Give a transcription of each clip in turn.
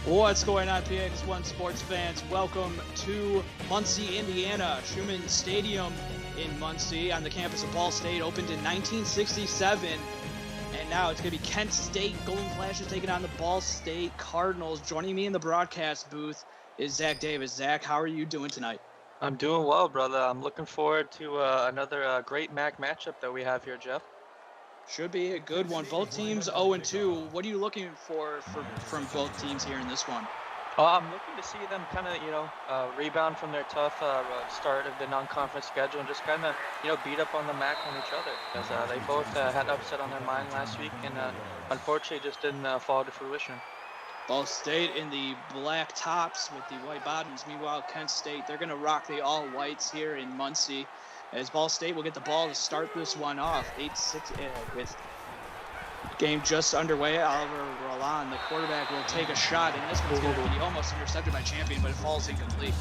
What's going on, PX1 sports fans? Welcome to Muncie, Indiana. Schumann Stadium in Muncie on the campus of Ball State opened in 1967. And now it's going to be Kent State Golden Flashes taking on the Ball State Cardinals. Joining me in the broadcast booth is Zach Davis. Zach, how are you doing tonight? I'm doing well, brother. I'm looking forward to another great MAC matchup that we have here, Jeff. Should be a good one. Both teams 0-2. What are you looking for from both teams here in this one? I'm looking to see them kind of, rebound from their tough start of the non-conference schedule and just kind of, beat up on the MAC on each other. Because they both had upset on their mind last week and unfortunately just didn't fall to fruition. Ball State in the black tops with the white bottoms. Meanwhile, Kent State, they're going to rock the all-whites here in Muncie. As Ball State will get the ball to start this one off. 8-6 with game just underway. Oliver Roland, the quarterback, will take a shot, and this one's going to be almost intercepted by Champion, but it falls incomplete.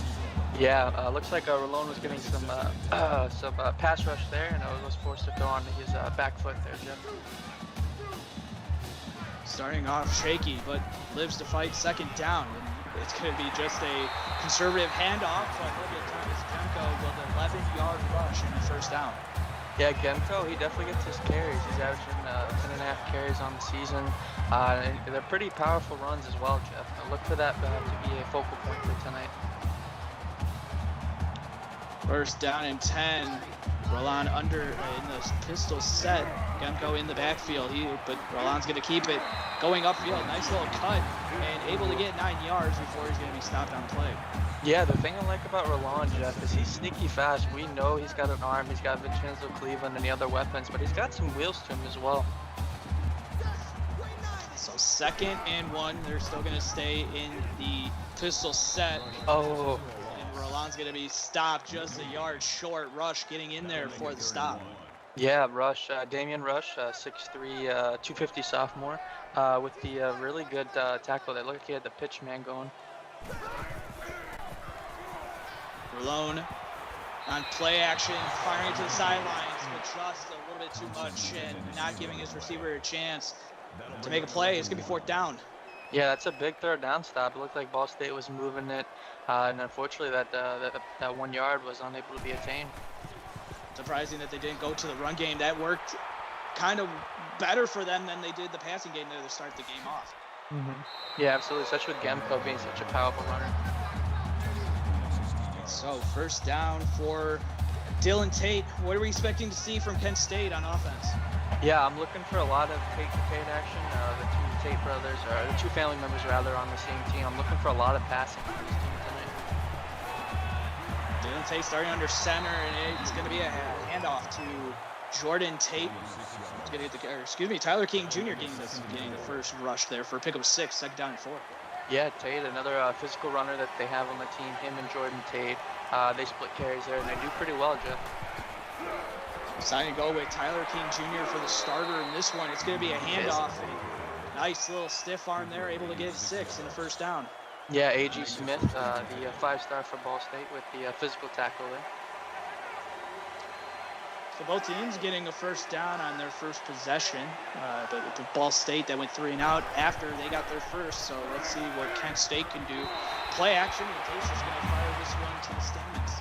Yeah, looks like Roland was getting some pass rush there, and was forced to throw on his back foot there, Jeff. Starting off shaky, but lives to fight second down. And it's going to be just a conservative handoff, but look at Thomas Genko with an 11-yard rush in the first down. Yeah, Genko, he definitely gets his carries. He's averaging 10.5 carries on the season. And they're pretty powerful runs as well, Jeff. Look for that to be a focal point for tonight. First down and 10. Roland under in the pistol set. Genko in the backfield, but Roland's going to keep it going upfield. Nice little cut and able to get 9 yards before he's going to be stopped on play. Yeah, the thing I like about Roland, Jeff, is he's sneaky fast. We know he's got an arm, he's got Vincenzo Cleveland and the other weapons, but he's got some wheels to him as well. So 2nd and 1, they're still going to stay in the pistol set. Oh. Roland's going to be stopped just a yard short. Rush getting in there for the stop. Yeah, Rush, Damian Rush, 6'3", 250 sophomore, with the really good tackle. They look like he had the pitch man going. Malone on play action, firing it to the sidelines, but just a little bit too much and not giving his receiver a chance to make a play. It's going to be 4th down. Yeah, that's a big 3rd down stop. It looked like Ball State was moving it, and unfortunately that 1 yard was unable to be attained. Surprising that they didn't go to the run game. That worked kind of better for them than they did the passing game there to start the game off. Mm-hmm. Yeah, absolutely, especially with Genko being such a powerful runner. So 1st down for Dylan Tate. What are we expecting to see from Kent State on offense? Yeah, I'm looking for a lot of Tate action. The two Tate brothers, or the two family members rather, on the same team. I'm looking for a lot of passing from this team tonight. Dylan Tate starting under center, and it's going to be a handoff to Jordan Tate. Tyler King Jr. getting the first rush there for a pick of 6, 2nd down and 4. Yeah, Tate, another physical runner that they have on the team, him and Jordan Tate. They split carries there, and they do pretty well, Jeff. Deciding to go with Tyler King Jr. for the starter in this one. It's going to be a handoff. A nice little stiff arm there, able to get 6 in the 1st down. Yeah, A.G. Smith, the 5-star for Ball State with the physical tackle there. So both teams getting a 1st down on their first possession. But with Ball State that went 3 and out after they got their first. So let's see what Kent State can do. Play action, and Tate's just going to fire this one to the stands.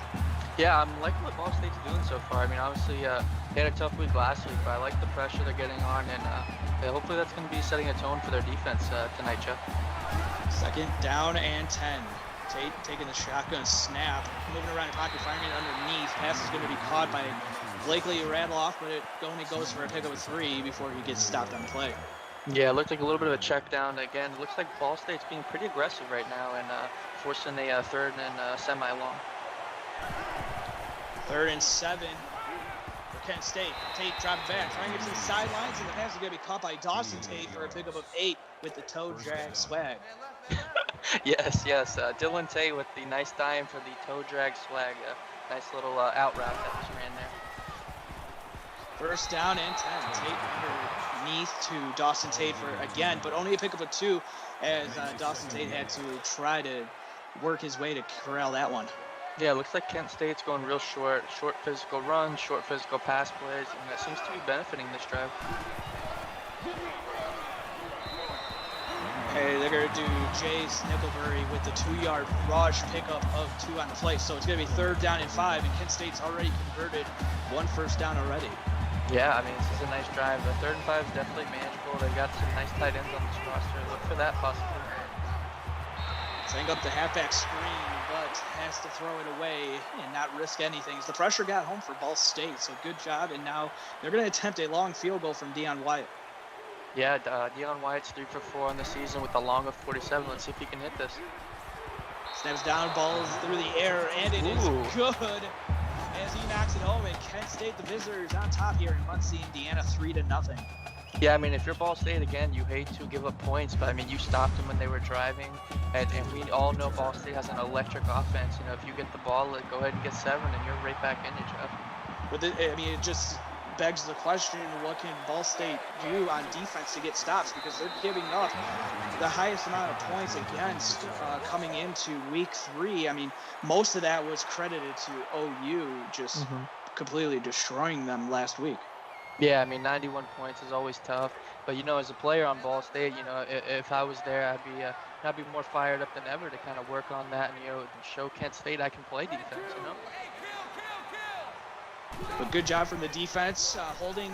Yeah, I'm liking what Ball State's doing so far. I mean, obviously, they had a tough week last week, but I like the pressure they're getting on, and hopefully that's going to be setting a tone for their defense tonight, Jeff. 2nd down and 10. Tate taking the shotgun snap, moving around the pocket, firing it underneath. Pass is going to be caught by Blakely Radloff, but it only goes for a pick of a 3 before he gets stopped on play. Yeah, it looked like a little bit of a check down. Again, it looks like Ball State's being pretty aggressive right now and forcing a 3rd and semi-long. 3rd and 7 for Kent State. Tate dropped back, trying to get to the sidelines, and the pass is going to be caught by Dawson Tate for a pickup of 8 with the toe drag swag. Yes. Dylan Tate with the nice dime for the toe drag swag. Nice little out route that was ran there. 1st down and 10. Tate underneath to Dawson Tate for again, but only a pickup of 2 as Dawson Tate had to try to work his way to corral that one. Yeah, it looks like Kent State's going real short physical runs, short physical pass plays, and that seems to be benefiting this drive. Okay, they're there to Jace Nickelberry with the 2-yard rush pickup of 2 on the play. So it's going to be 3rd down and 5, and Kent State's already converted 1 first down already. Yeah, I mean, this is a nice drive. The 3rd and 5 is definitely manageable. They've got some nice tight ends on this roster. Look for that possibly. Setting up the halfback screen, but has to throw it away and not risk anything. The pressure got home for Ball State, so good job. And now they're going to attempt a long field goal from Dion Wyatt. Yeah, Dion Wyatt's 3 for 4 on the season with a long of 47. Let's see if he can hit this. Snaps down, balls through the air, and it is good as he knocks it home. And Kent State, the visitors, on top here in Muncie, Indiana, 3-0. Yeah, I mean, if you're Ball State, again, you hate to give up points, but I mean, you stopped them when they were driving, and we all know Ball State has an electric offense. You know, if you get the ball, go ahead and get 7, and you're right back in it, Jeff. But I mean, it just begs the question, what can Ball State do on defense to get stops? Because they're giving up the highest amount of points against coming into week 3. I mean, most of that was credited to OU just completely destroying them last week. Yeah, I mean, 91 points is always tough, but you know, as a player on Ball State, you know, if I was there, I'd be more fired up than ever to kind of work on that and, you know, show Kent State I can play defense, you know. But good job from the defense, holding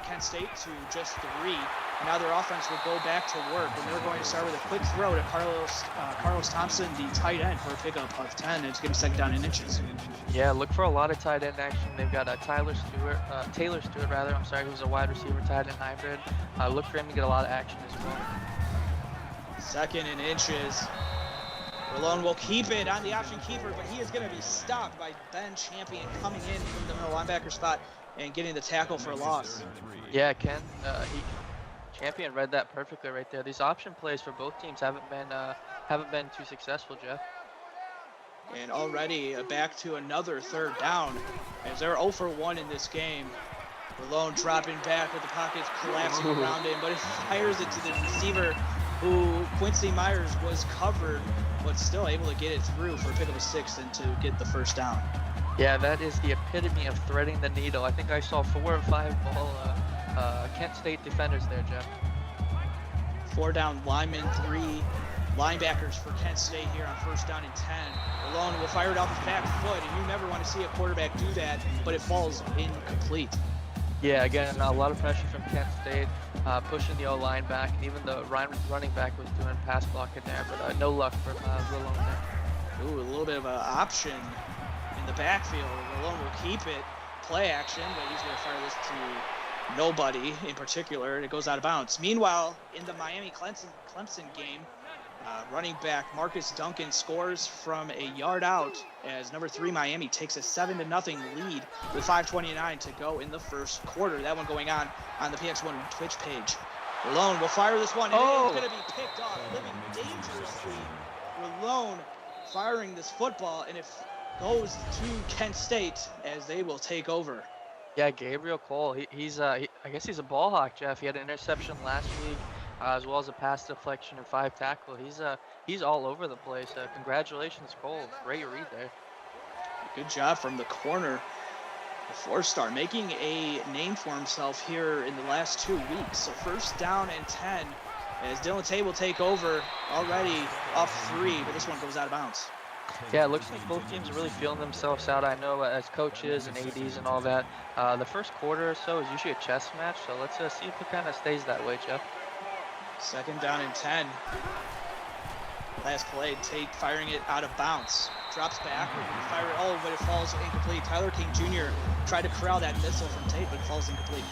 Kent State to just 3. Now their offense will go back to work, and they're going to start with a quick throw to Carlos Thompson, the tight end, for a pickup of 10, and it's going to be 2nd down and inches. Yeah, look for a lot of tight end action. They've got Taylor Stewart, who's a wide receiver tight end hybrid. Look for him to get a lot of action as well. 2nd and inches. Malone will keep it on the option keeper, but he is going to be stopped by Ben Champion coming in from the middle linebacker spot and getting the tackle for a loss. Yeah, Ken, Champion read that perfectly right there. These option plays for both teams haven't been too successful, Jeff. And already back to another 3rd down as they're 0 for 1 in this game. Malone dropping back with the pockets collapsing around him, but it fires it to the receiver who Quincy Myers was covered, but still able to get it through for a pick of a 6 and to get the 1st down. Yeah, that is the epitome of threading the needle. I think I saw 4 or 5 ball Kent State defenders there, Jeff. 4 down linemen, 3 linebackers for Kent State here on 1st down and 10. Malone will fire it off his back foot, and you never want to see a quarterback do that, but it falls incomplete. Yeah, again, a lot of pressure from Kent State, pushing the O-line back, and even the running back was doing pass blocking there, but no luck for Malone there. Ooh, a little bit of an option in the backfield. Malone will keep it, play action, but he's going to fire this to nobody in particular, and it goes out of bounds. Meanwhile, in the Miami-Clemson game, running back Marcus Duncan scores from a yard out as number 3 Miami takes a 7-0 lead with 5:29 to go in the 1st quarter. That one going on the PX1 Twitch page. Malone will fire this one, and it's going to be picked off, living dangerously. Malone firing this football, and it goes to Kent State as they will take over. Yeah, Gabriel Cole, I guess he's a ball hawk, Jeff. He had an interception last week, as well as a pass deflection and 5 tackle. He's all over the place. Congratulations, Cole. Great read there. Good job from the corner. The 4-star making a name for himself here in the last 2 weeks. So 1st down and 10 as Dylan Tate will take over, already up 3, but this one goes out of bounds. Yeah, it looks like both teams are really feeling themselves out. I know as coaches and ADs and all that, the 1st quarter or so is usually a chess match. So let's see if it kind of stays that way, Jeff. 2nd down and 10. Last play, Tate firing it out of bounds. Drops back, fire it, but it falls incomplete. Tyler King Jr. tried to corral that missile from Tate, but it falls incomplete.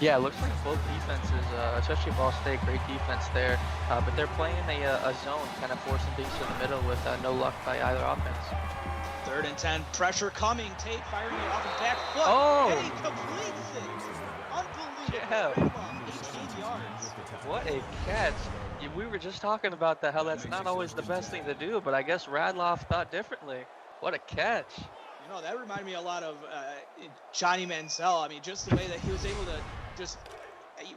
Yeah, it looks like both defenses, especially Ball State, great defense there. But they're playing a zone, kind of forcing things to the middle with no luck by either offense. 3rd and 10, pressure coming. Tate firing it off his back foot. Oh! And he completes it. Unbelievable. Yeah. 18 yards. What a catch. We were just talking about that, how that's not always the best thing to do, but I guess Radloff thought differently. What a catch. You know, that reminded me a lot of Johnny Manziel. I mean, just the way that he was able to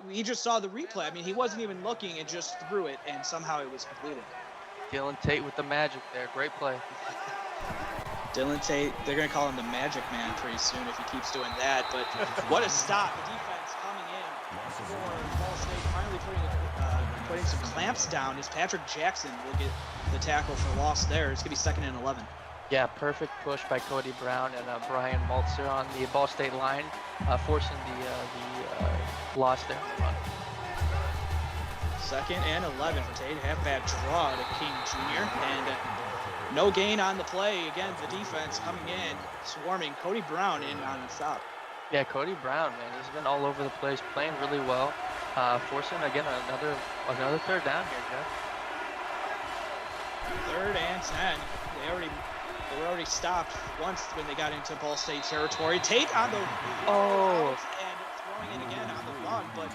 he just saw the replay. I mean, he wasn't even looking and just threw it, and somehow it was completed. Dylan Tate with the magic there. Great play. Dylan Tate, they're going to call him the Magic Man pretty soon if he keeps doing that. But what a stop. The defense coming in for Ball State, finally putting putting some clamps down as Patrick Jackson will get the tackle for loss there. It's going to be 2nd and 11. Yeah, perfect push by Cody Brown and Brian Maltzer on the Ball State line, forcing the loss there on the run. 2nd and 11 for Tate. Halfback draw to King Jr. And no gain on the play. Again, the defense coming in, swarming. Cody Brown in on the stop. Yeah, Cody Brown, man, he's been all over the place, playing really well, forcing again another 3rd down here, Jeff. 3rd and 10. They were already stopped once when they got into Ball State territory. Tate on the and throwing it again on the run, but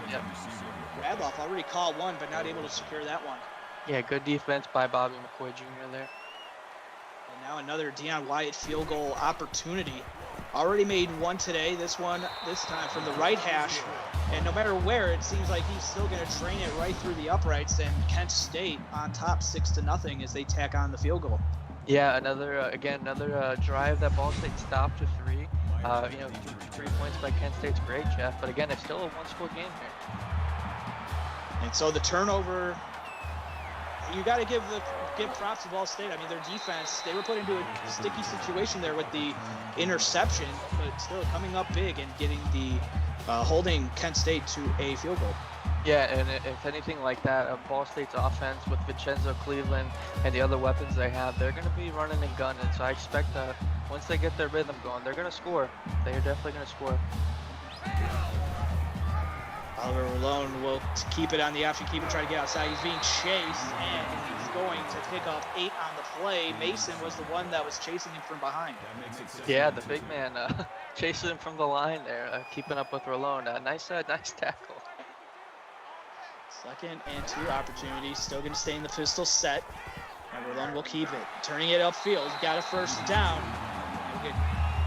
Radloff already caught one, but not able to secure that one. Yeah, good defense by Bobby McCoy Jr. there. And now another Deion Wyatt field goal opportunity. Already made one today. This time from the right hash. And no matter where, it seems like he's still going to drain it right through the uprights. And Kent State on top 6-0 as they tack on the field goal. Yeah, another drive that Ball State stopped to 3. 3 points by Kent State's great, Jeff. But again, it's still a 1-score game here. And so the turnover, you got to give props to Ball State. I mean, their defense, they were put into a sticky situation there with the interception, but still coming up big and getting the holding Kent State to a field goal. Yeah, and if anything like that, Ball State's offense with Vincenzo Cleveland and the other weapons they have, they're going to be running and gunning. So I expect once they get their rhythm going, they're going to score. They're definitely going to score. Oliver Malone will keep it on the option, try to get outside. He's being chased, and he's going to pick up 8 on the play. Mason was the one that was chasing him from behind. Yeah, the big man chasing him from the line there, keeping up with Rolone. Nice tackle. 2nd and 2 opportunity, still going to stay in the pistol set. And Rolone will keep it. Turning it upfield, got a 1st down. He'll get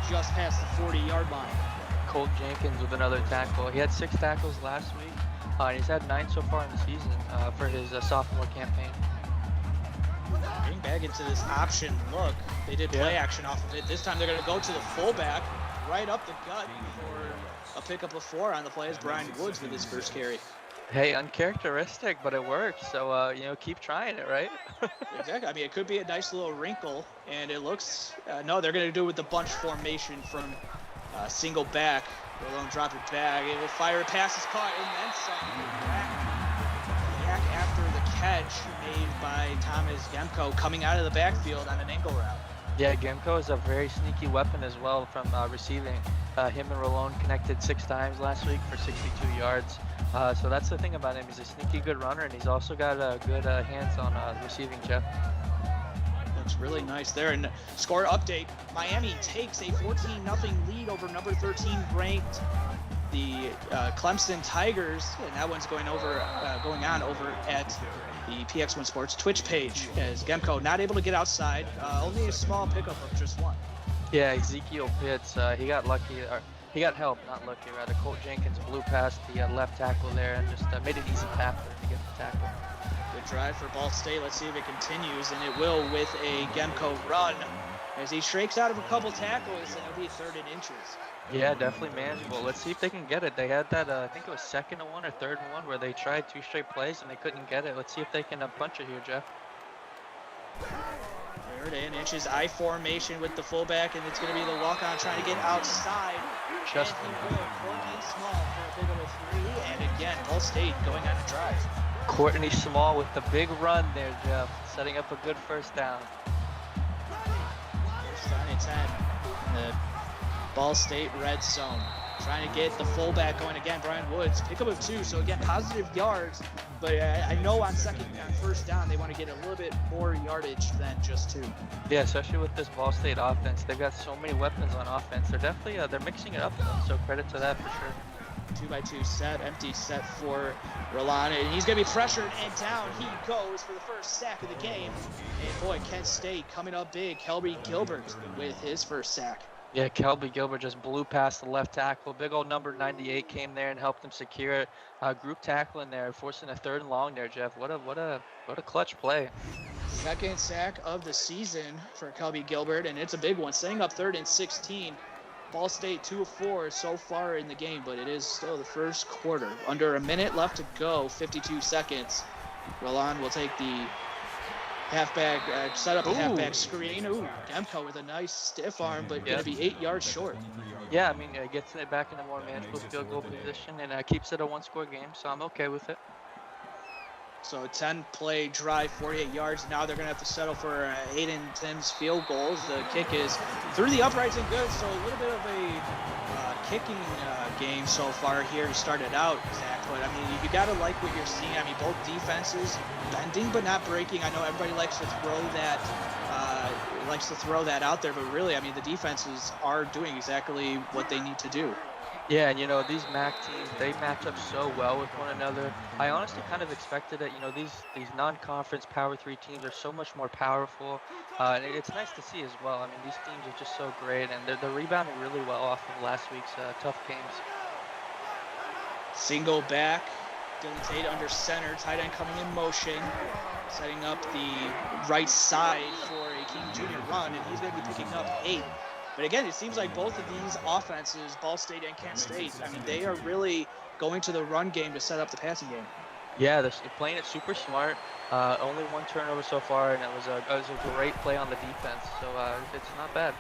just past the 40-yard line. Colt Jenkins with another tackle. He had 6 tackles last week, and he's had 9 so far in the season for his sophomore campaign. Getting back into this option look. They did play action off of it. This time they're going to go to the fullback, right up the gut for a pickup of 4 on the play as Brian Woods with his first carry. Hey, uncharacteristic, but it works. So, keep trying it, right? Exactly. I mean, it could be a nice little wrinkle, and it looks, no, they're going to do it with the bunch formation from single back. Rolone drop it back. It will fire. Pass is caught, and then some. Back after the catch made by Thomas Gemko coming out of the backfield on an angle route. Yeah, Gemko is a very sneaky weapon as well from receiving. Him and Rolone connected 6 times last week for 62 yards. So that's the thing about him. He's a sneaky good runner, and he's also got good hands on receiving, Jeff. Looks really nice there. And score update, Miami takes a 14-0 lead over number 13 ranked the Clemson Tigers, and that one's going on over at the PX1 Sports Twitch page as Gemko not able to get outside, only a small pickup of just 1. Yeah, Ezekiel Pitts, he got lucky, or he got help, not lucky rather. Colt Jenkins blew past the left tackle there and just made it easy path to get the tackle. Good drive for Ball State. Let's see if it continues, and it will with a Gemko run as he shakes out of a couple tackles, and it'll be 3rd and inches. Yeah, definitely manageable. Let's see if they can get it. They had that, I think it was 2nd and 1 or 3rd and 1 where they tried 2 straight plays and they couldn't get it. Let's see if they can punch it here, Jeff. 3rd and inches, I formation with the fullback, and it's going to be the walk-on trying to get outside. Just Courtney Small for a big of a 3, and again, Ball State going on a drive. Courtney Small with the big run there, Jeff, setting up a good 1st down. 1st down and 10. The Ball State red zone. Trying to get the fullback going again. Brian Woods, pickup of 2, so again, positive yards. But I know on 1st down, they want to get a little bit more yardage than just 2. Yeah, especially with this Ball State offense. They've got so many weapons on offense. They're definitely, they're mixing it up, so credit to that for sure. 2x2 set, empty set for Rolando, and he's going to be pressured, and down he goes for the 1st sack of the game. And boy, Kent State coming up big. Kelby Gilbert with his 1st sack. Yeah, Kelby Gilbert just blew past the left tackle. Big old number 98 came there and helped him secure it. Group tackle in there, forcing a 3rd and long there, Jeff. What a clutch play. 2nd sack of the season for Kelby Gilbert, and it's a big one. Staying up 3rd and 16. Ball State 2 of 4 so far in the game, but it is still the 1st quarter. Under a minute left to go, 52 seconds. Roland will take the halfback, set up the halfback screen. Ooh, Demko with a nice stiff arm, but going to be 8 yards short. Yeah, I mean, gets it back in a more manageable field goal position and keeps it a one-score game, so I'm okay with it. So a 10-play drive, 48 yards. Now they're going to have to settle for Aiden Tim's field goals. The kick is through the uprights and good, so a little bit of a kicking game so far here to start it out, Zach. But, I mean, you got to like what you're seeing. I mean, both defenses bending but not breaking. I know everybody likes to throw that out there, but really, I mean, the defenses are doing exactly what they need to do. Yeah, and these MAC teams, they match up so well with one another. I honestly kind of expected it. These non-conference Power 3 teams are so much more powerful, and it's nice to see as well. I mean, these teams are just so great, and they're rebounding really well off of last week's tough games. Single back, Dylan Tate under center, tight end coming in motion, setting up the right side for a King Jr. run, and he's going to be picking up 8. But again, it seems like both of these offenses, Ball State and Kent State, I mean, they are really going to the run game to set up the passing game. Yeah, they're playing it super smart. Only one turnover so far, and it was a great play on the defense. So it's not bad.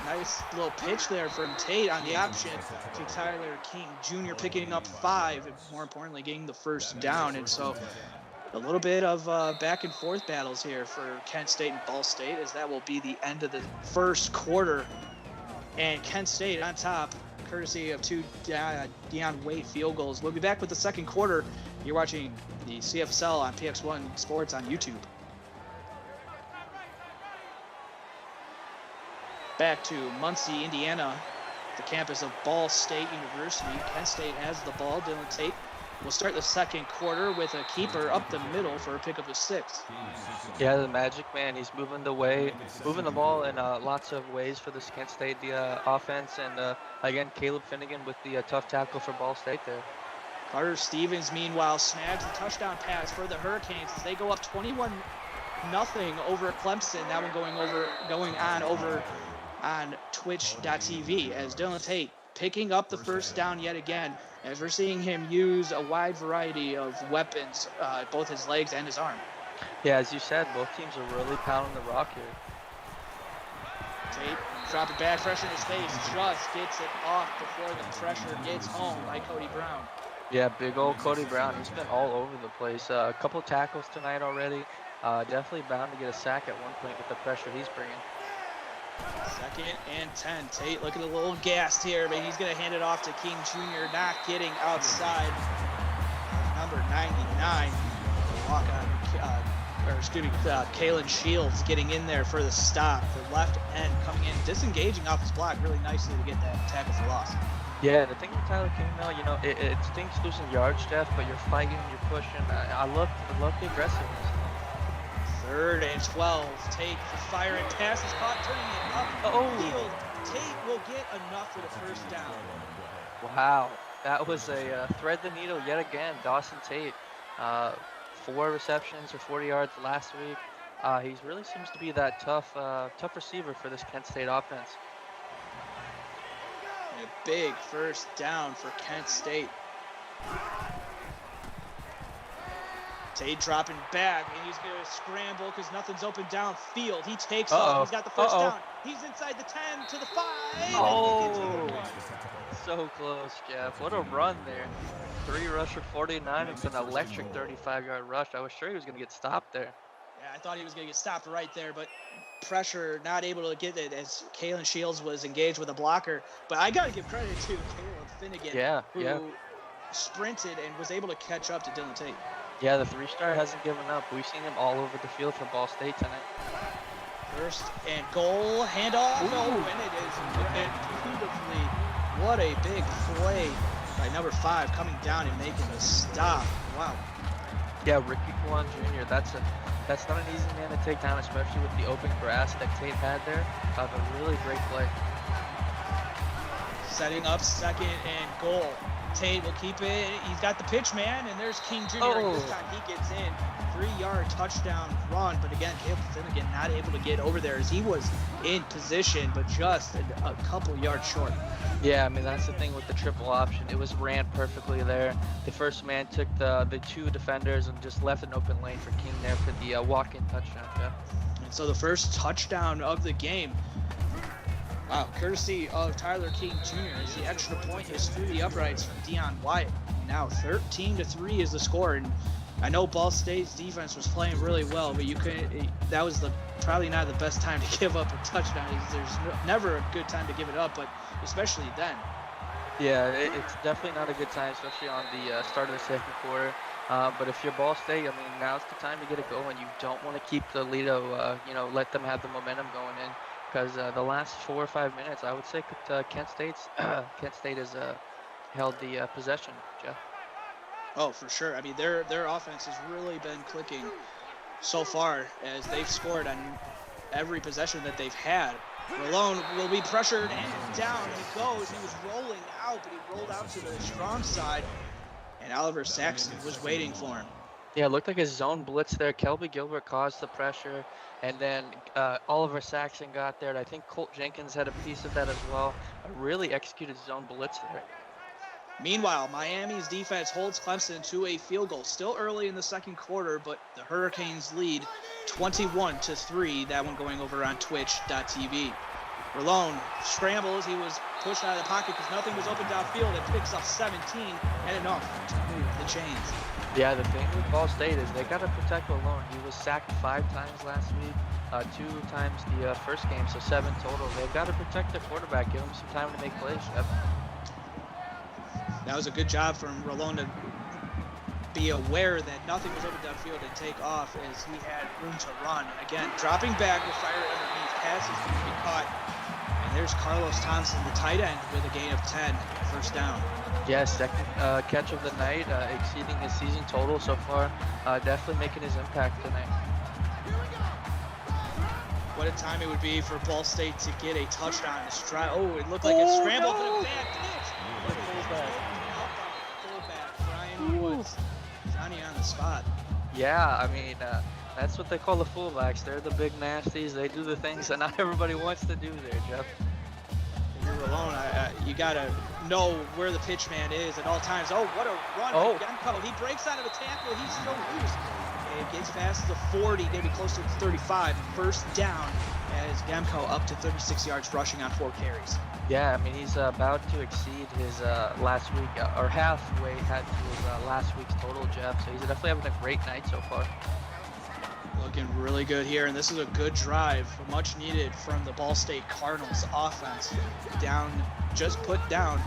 Nice little pitch there from Tate on the option to Tyler King Jr. picking up 5, and more importantly, getting the first down. And so a little bit of back and forth battles here for Kent State and Ball State, as that will be the end of the first quarter. And Kent State on top, courtesy of 2 Deion Waite field goals. We'll be back with the second quarter. You're watching the CFSL on PX1 Sports on YouTube. Back to Muncie, Indiana, the campus of Ball State University. Kent State has the ball. Dylan Tate will start the second quarter with a keeper up the middle for a pickup of 6. Yeah, the Magic Man, he's moving the ball in lots of ways for this Kent State offense, and again, Caleb Finnegan with the tough tackle for Ball State there. Carter Stevens, meanwhile, snags the touchdown pass for the Hurricanes as they go up 21-0 over Clemson. That one going on over on Twitch.tv as Dylan Tate picking up the first down yet again, as we're seeing him use a wide variety of weapons, both his legs and his arm. Yeah, as you said, both teams are really pounding the rock here. Tate dropping back, fresh in his face, just gets it off before the pressure gets home by Cody Brown. Yeah, big old Cody Brown. He's been all over the place. A couple tackles tonight already. Definitely bound to get a sack at one point with the pressure he's bringing. 2nd and 10. Tate looking a little gassed here, but he's going to hand it off to King Jr., not getting outside. Number 99. Walk on, Kalen Shields getting in there for the stop. The left end coming in, disengaging off his block really nicely to get that tackle for loss. Yeah, the thing with Tyler King, though, it stinks losing yardage, Jeff, but you're fighting, you're pushing. I love the aggressiveness. 3rd and 12. Tate the fire and pass is caught, turning it up field. Tate will get enough for the first down. Wow, that was a thread the needle yet again. Dawson Tate, 4 receptions for 40 yards last week. He really seems to be that tough receiver for this Kent State offense. And a big first down for Kent State. Tate dropping back, and he's going to scramble because nothing's open downfield. He takes off. He's got the first down. He's inside the 10 to the 5. Oh, so close, Jeff. What a run there. 3 rush for 49. It's an electric 35-yard rush. I was sure he was going to get stopped there. Yeah, I thought he was going to get stopped right there, but pressure, not able to get it as Kalen Shields was engaged with a blocker. But I got to give credit to Caleb Finnegan, who sprinted and was able to catch up to Dylan Tate. Yeah, the 3-star hasn't given up. We've seen him all over the field for Ball State tonight. 1st and goal, handoff. And it is beautifully. What a big play by number 5 coming down and making a stop. Wow. Yeah, Ricky Kwan Jr., that's not an easy man to take down, especially with the open grass that Tate had there. A really great play. Setting up 2nd and goal. Tate will keep it. He's got the pitch, man, and there's King Jr. Oh. This time he gets in. 3-yard touchdown run, but again, Caleb Finnegan not able to get over there as he was in position, but just a couple yards short. Yeah, I mean, that's the thing with the triple option. It was ran perfectly there. The first man took the 2 defenders and just left an open lane for King there for the walk-in touchdown. Yeah. And so the first touchdown of the game, wow, courtesy of Tyler King Jr. as the extra point is through the uprights from Dion Wyatt. Now 13-3 is the score, and I know Ball State's defense was playing really well, but that was probably not the best time to give up a touchdown. There's never a good time to give it up, but especially then. Yeah, it's definitely not a good time, especially on the start of the second quarter. But if you're Ball State, I mean, now's the time to get it going. You don't want to keep the Lido, let them have the momentum going in, because the last 4 or 5 minutes, I would say Kent State has held the possession, Jeff. Oh, for sure. I mean, their offense has really been clicking so far as they've scored on every possession that they've had. Malone will be pressured and down he goes. He was rolling out, but he rolled out to the strong side, and Oliver Saxon was waiting for him. Yeah, it looked like a zone blitz there. Kelby Gilbert caused the pressure, and then Oliver Saxon got there, and I think Colt Jenkins had a piece of that as well. A really executed zone blitz there. Meanwhile, Miami's defense holds Clemson to a field goal. Still early in the second quarter, but the Hurricanes lead 21-3. That one going over on twitch.tv. Malone scrambles. He was pushed out of the pocket because nothing was open downfield. It picks up 17 and enough to move the chains. Yeah, the thing with Ball State is they got to protect Malone. He was sacked 5 times last week, 2 times the first game, so 7 total. They've got to protect their quarterback, give him some time to make plays, Jeff. That was a good job from Rolon to be aware that nothing was open downfield and take off as he had room to run. Again, dropping back with fire underneath. Pass is going to be caught. And there's Carlos Thompson, the tight end, with a gain of 10. First down. Yeah, second catch of the night, exceeding his season total so far. Definitely making his impact tonight. What a time it would be for Ball State to get a touchdown. Oh, it looked like a scramble for the bad pitch. Fullback Brian Woods. Johnny on the spot. Yeah, I mean, that's what they call the fullbacks. They're the big nasties. They do the things that not everybody wants to do there, Jeff. If you're alone, you got to know where the pitch man is at all times. Oh, what a run. Oh. He breaks out of a tackle. He's still loose. And gets past the 40, maybe close to the 35. First down as Gamco up to 36 yards rushing on 4 carries. Yeah, I mean, he's about to exceed his last week, or halfway had to his last week's total, Jeff. So he's definitely having a great night so far. Looking really good here, and this is a good drive, much needed from the Ball State Cardinals offense. Just put down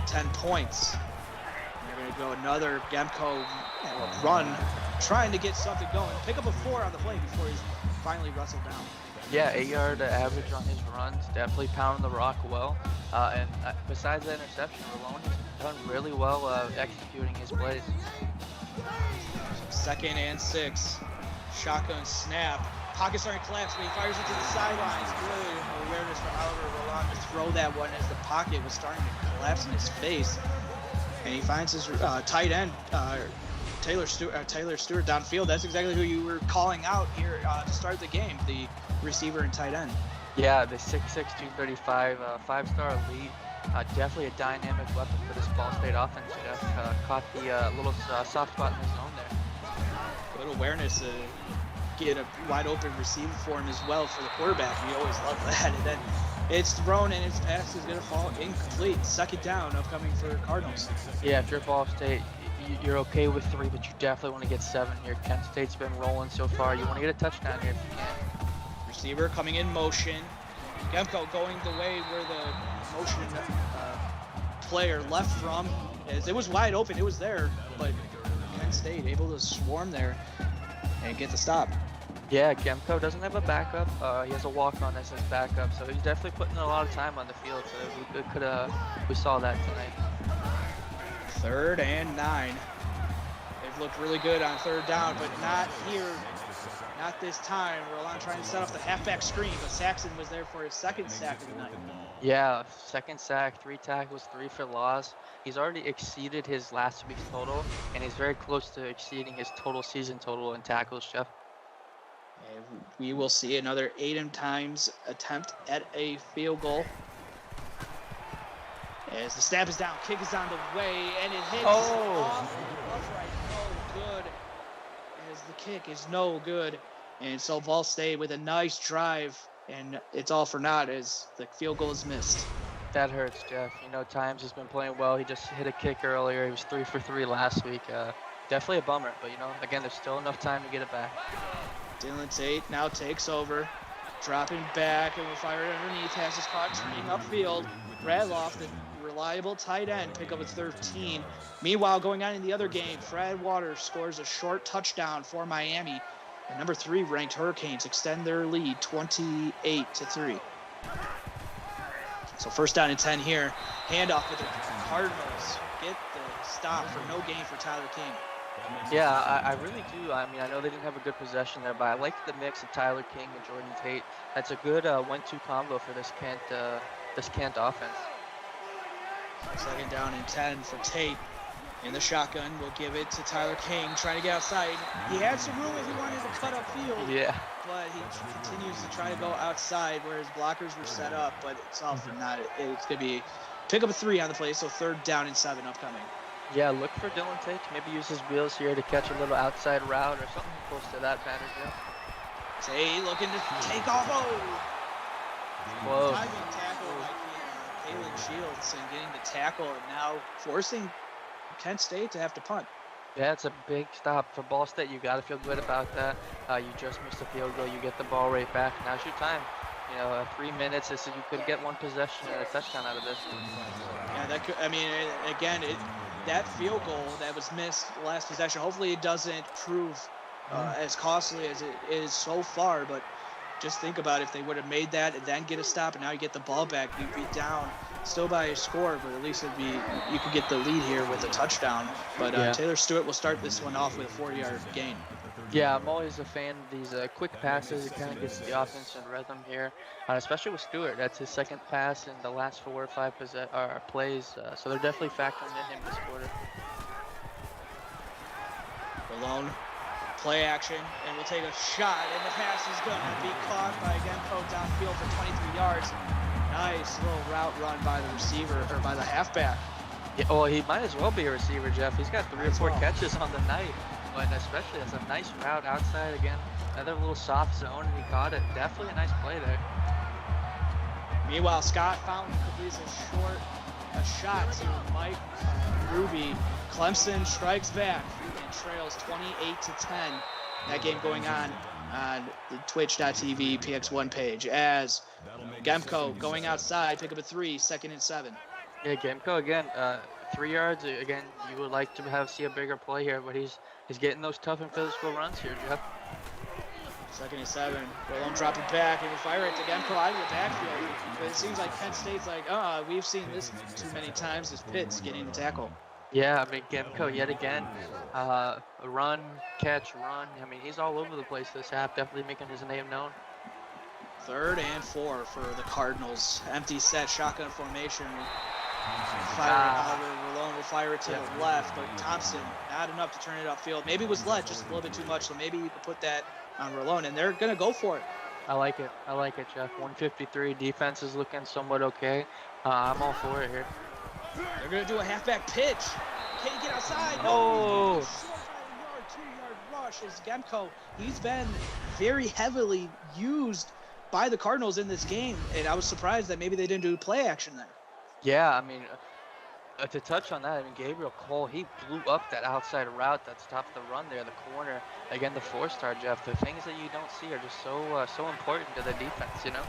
10 points. They're going to go another Gamco run, trying to get something going. Pick up a 4 on the play before he's finally wrestled down. Yeah, 8-yard average on his runs, definitely pounding the rock well. And besides that interception, Malone has done really well executing his plays. 2nd and 6. Shotgun snap. Pocket starting to collapse, but he fires it to the sidelines. Good awareness for Oliver Rolland to throw that one as the pocket was starting to collapse in his face. And he finds his tight end, Taylor Stewart downfield. That's exactly who you were calling out here to start the game, the receiver and tight end. Yeah, the 6'6", 235, 5-star elite. Definitely a dynamic weapon for this Ball State offense, Jeff. Caught the little soft spot in the zone there. Good awareness to get a wide open receiver for him as well for the quarterback. We always love that. And then it's thrown and its pass is going to fall incomplete. 2nd down upcoming for Cardinals. Yeah, if you're Ball State, you're okay with 3, but you definitely want to get 7 here. Kent State's been rolling so far. You want to get a touchdown here if you can. Receiver coming in motion. Gemco going the way where the motion player left from. As it was wide open, it was there, but Kent State able to swarm there and get the stop. Yeah, Gemco doesn't have a backup. He has a walk-on as his backup, so he's definitely putting a lot of time on the field. So we saw that tonight. 3rd and 9. They've looked really good on 3rd down, but not here Not this time. Roland trying to set up the halfback screen, but Saxon was there for his second sack of the night. Yeah, second sack, 3 tackles, 3 for loss. He's already exceeded his last week's total, and he's very close to exceeding his total season total in tackles, Jeff. And we will see another Aiden Times attempt at a field goal. As the snap is down, kick is on the way, and it hits off the upright. No good. As the kick is no good. And so Ball State with a nice drive, and it's all for naught as the field goal is missed. That hurts, Jeff. You know, Times has been playing well. He just hit a kick earlier. He was 3 for 3 last week. Definitely a bummer, but, you know, again, there's still enough time to get it back. Dylan Tate now takes over, dropping back, and will fire it underneath. Has his caught turning upfield. Radloff, the reliable tight end, pick up a 13. Meanwhile, going on in the other game, Fred Waters scores a short touchdown for Miami. The number 3 ranked Hurricanes extend their lead 28-3. So first down and 10 here. Handoff with the Cardinals. Get the stop for no gain for Tyler King. Yeah, I really do. I mean, I know they didn't have a good possession there, but I like the mix of Tyler King and Jordan Tate. That's a good 1-2 combo for this Kent offense. Second down and 10 for Tate. In the shotgun, we'll give it to Tyler King, trying to get outside. He had some room if he wanted to cut upfield. Yeah. But he continues to try to go outside where his blockers were set up, but it's all for not. It's going to be pick up a 3 on the play, so third down and 7 upcoming. Yeah, look for Dylan Tate to maybe use his wheels here to catch a little outside route or something close to that pattern. Tate looking to take off. Oh! Close. Diving tackle by Kalen Shields and getting the tackle and now forcing Kent State to have to punt. Yeah, it's a big stop for Ball State. You got to feel good about that. You just missed a field goal. You get the ball right back. Now's your time. You know, 3 minutes. You could get one possession and a touchdown out of this. Yeah, that could. I mean, again, that field goal that was missed last possession. Hopefully, it doesn't prove as costly as it is so far. But just think about if they would have made that and then get a stop, and now you get the ball back. You'd be down still by a score, but at least you could get the lead here with a touchdown. But Taylor Stewart will start this one off with a 40-yard gain. Yeah, I'm always a fan of these quick passes. It kind of gets the offense in rhythm here, especially with Stewart. That's his second pass in the last 4 or 5 plays, so they're definitely factoring in him this quarter. Malone, play action, and we'll take a shot, and the pass is going to be caught by Gemco downfield for 23 yards. Nice little route run by the receiver, or by the halfback. Yeah, well, he might as well be a receiver, Jeff. He's got 3 or 4 catches on the night. But especially, that's a nice route outside again. Another little soft zone, and he caught it. Definitely a nice play there. Meanwhile, Scott Fountain completes a shot to Mike Ruby. Clemson strikes back and trails 28-10. That game going on the Twitch.tv PX1 page as Gemco going outside, pick up a 3, second and 7. Yeah, Gemco again, 3 yards. Again, you would like to see a bigger play here, but he's getting those tough and physical runs here, Jeff. Second and 7. Well, I'm dropping back and we fire it to Gemco out of the backfield. But it seems like Kent State's like, we've seen this too many times as Pitt's getting the tackle. Yeah, I mean, Gemco yet again, run, catch, run. I mean, he's all over the place this half, definitely making his name known. Third and 4 for the Cardinals. Empty set, shotgun formation. Malone will fire it to the left, but Thompson, not enough to turn it upfield. Maybe it was let just a little bit too much, so maybe you could put that on Rolone, and they're going to go for it. I like it, Jeff. 153, defense is looking somewhat okay. I'm all for it here. They're going to do a halfback pitch. Can he get outside? Oh! 2-yard rush is Gemco. He's been very heavily used by the Cardinals in this game, and I was surprised that maybe they didn't do play action there. Yeah, I mean, to touch on that, I mean, Gabriel Cole, he blew up that outside route that stopped the run there, the corner. Again, the 4-star, Jeff. The things that you don't see are just so important to the defense, you know?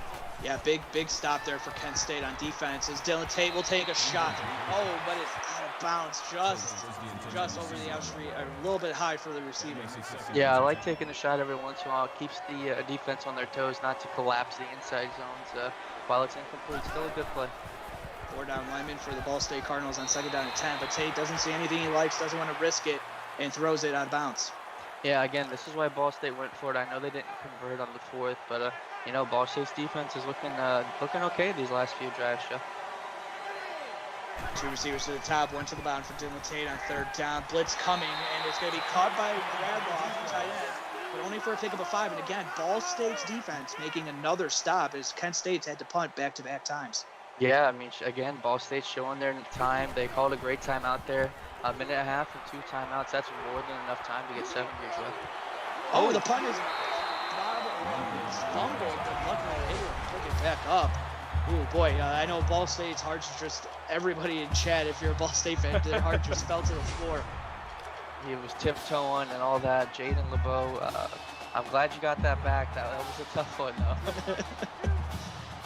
Yeah, big stop there for Kent State on defense as Dylan Tate will take a shot. Oh, but it's out of bounds just over the out street, a little bit high for the receiver. Yeah, I like taking a shot every once in a while. It keeps the defense on their toes, not to collapse the inside zones while it's incomplete. Still a good play. 4-down lineman for the Ball State Cardinals on second down and 10, but Tate doesn't see anything he likes, doesn't want to risk it, and throws it out of bounds. Yeah, again, this is why Ball State went for it. I know they didn't convert on the fourth, but you know, Ball State's defense is looking okay these last few drives, Jeff. Two receivers to the top, one to the bottom for Dylan Tate on third down. Blitz coming, and it's going to be caught by Bradlaugh, the tight end, but only for a pickup of 5. And again, Ball State's defense making another stop as Kent State's had to punt back-to-back times. Yeah, I mean, again, Ball State's showing their time. They called a great timeout there. A minute and a half and 2 timeouts. That's more than enough time to get 7 here, Jeff. Oh, the punt is fumbled, but luckily they able to pick it back up. Ooh, boy, I know Ball State's hearts just, everybody in chat, if you're a Ball State fan, their heart just fell to the floor. He was tiptoeing and all that. Jaden LeBeau, I'm glad you got that back. That was a tough one, though.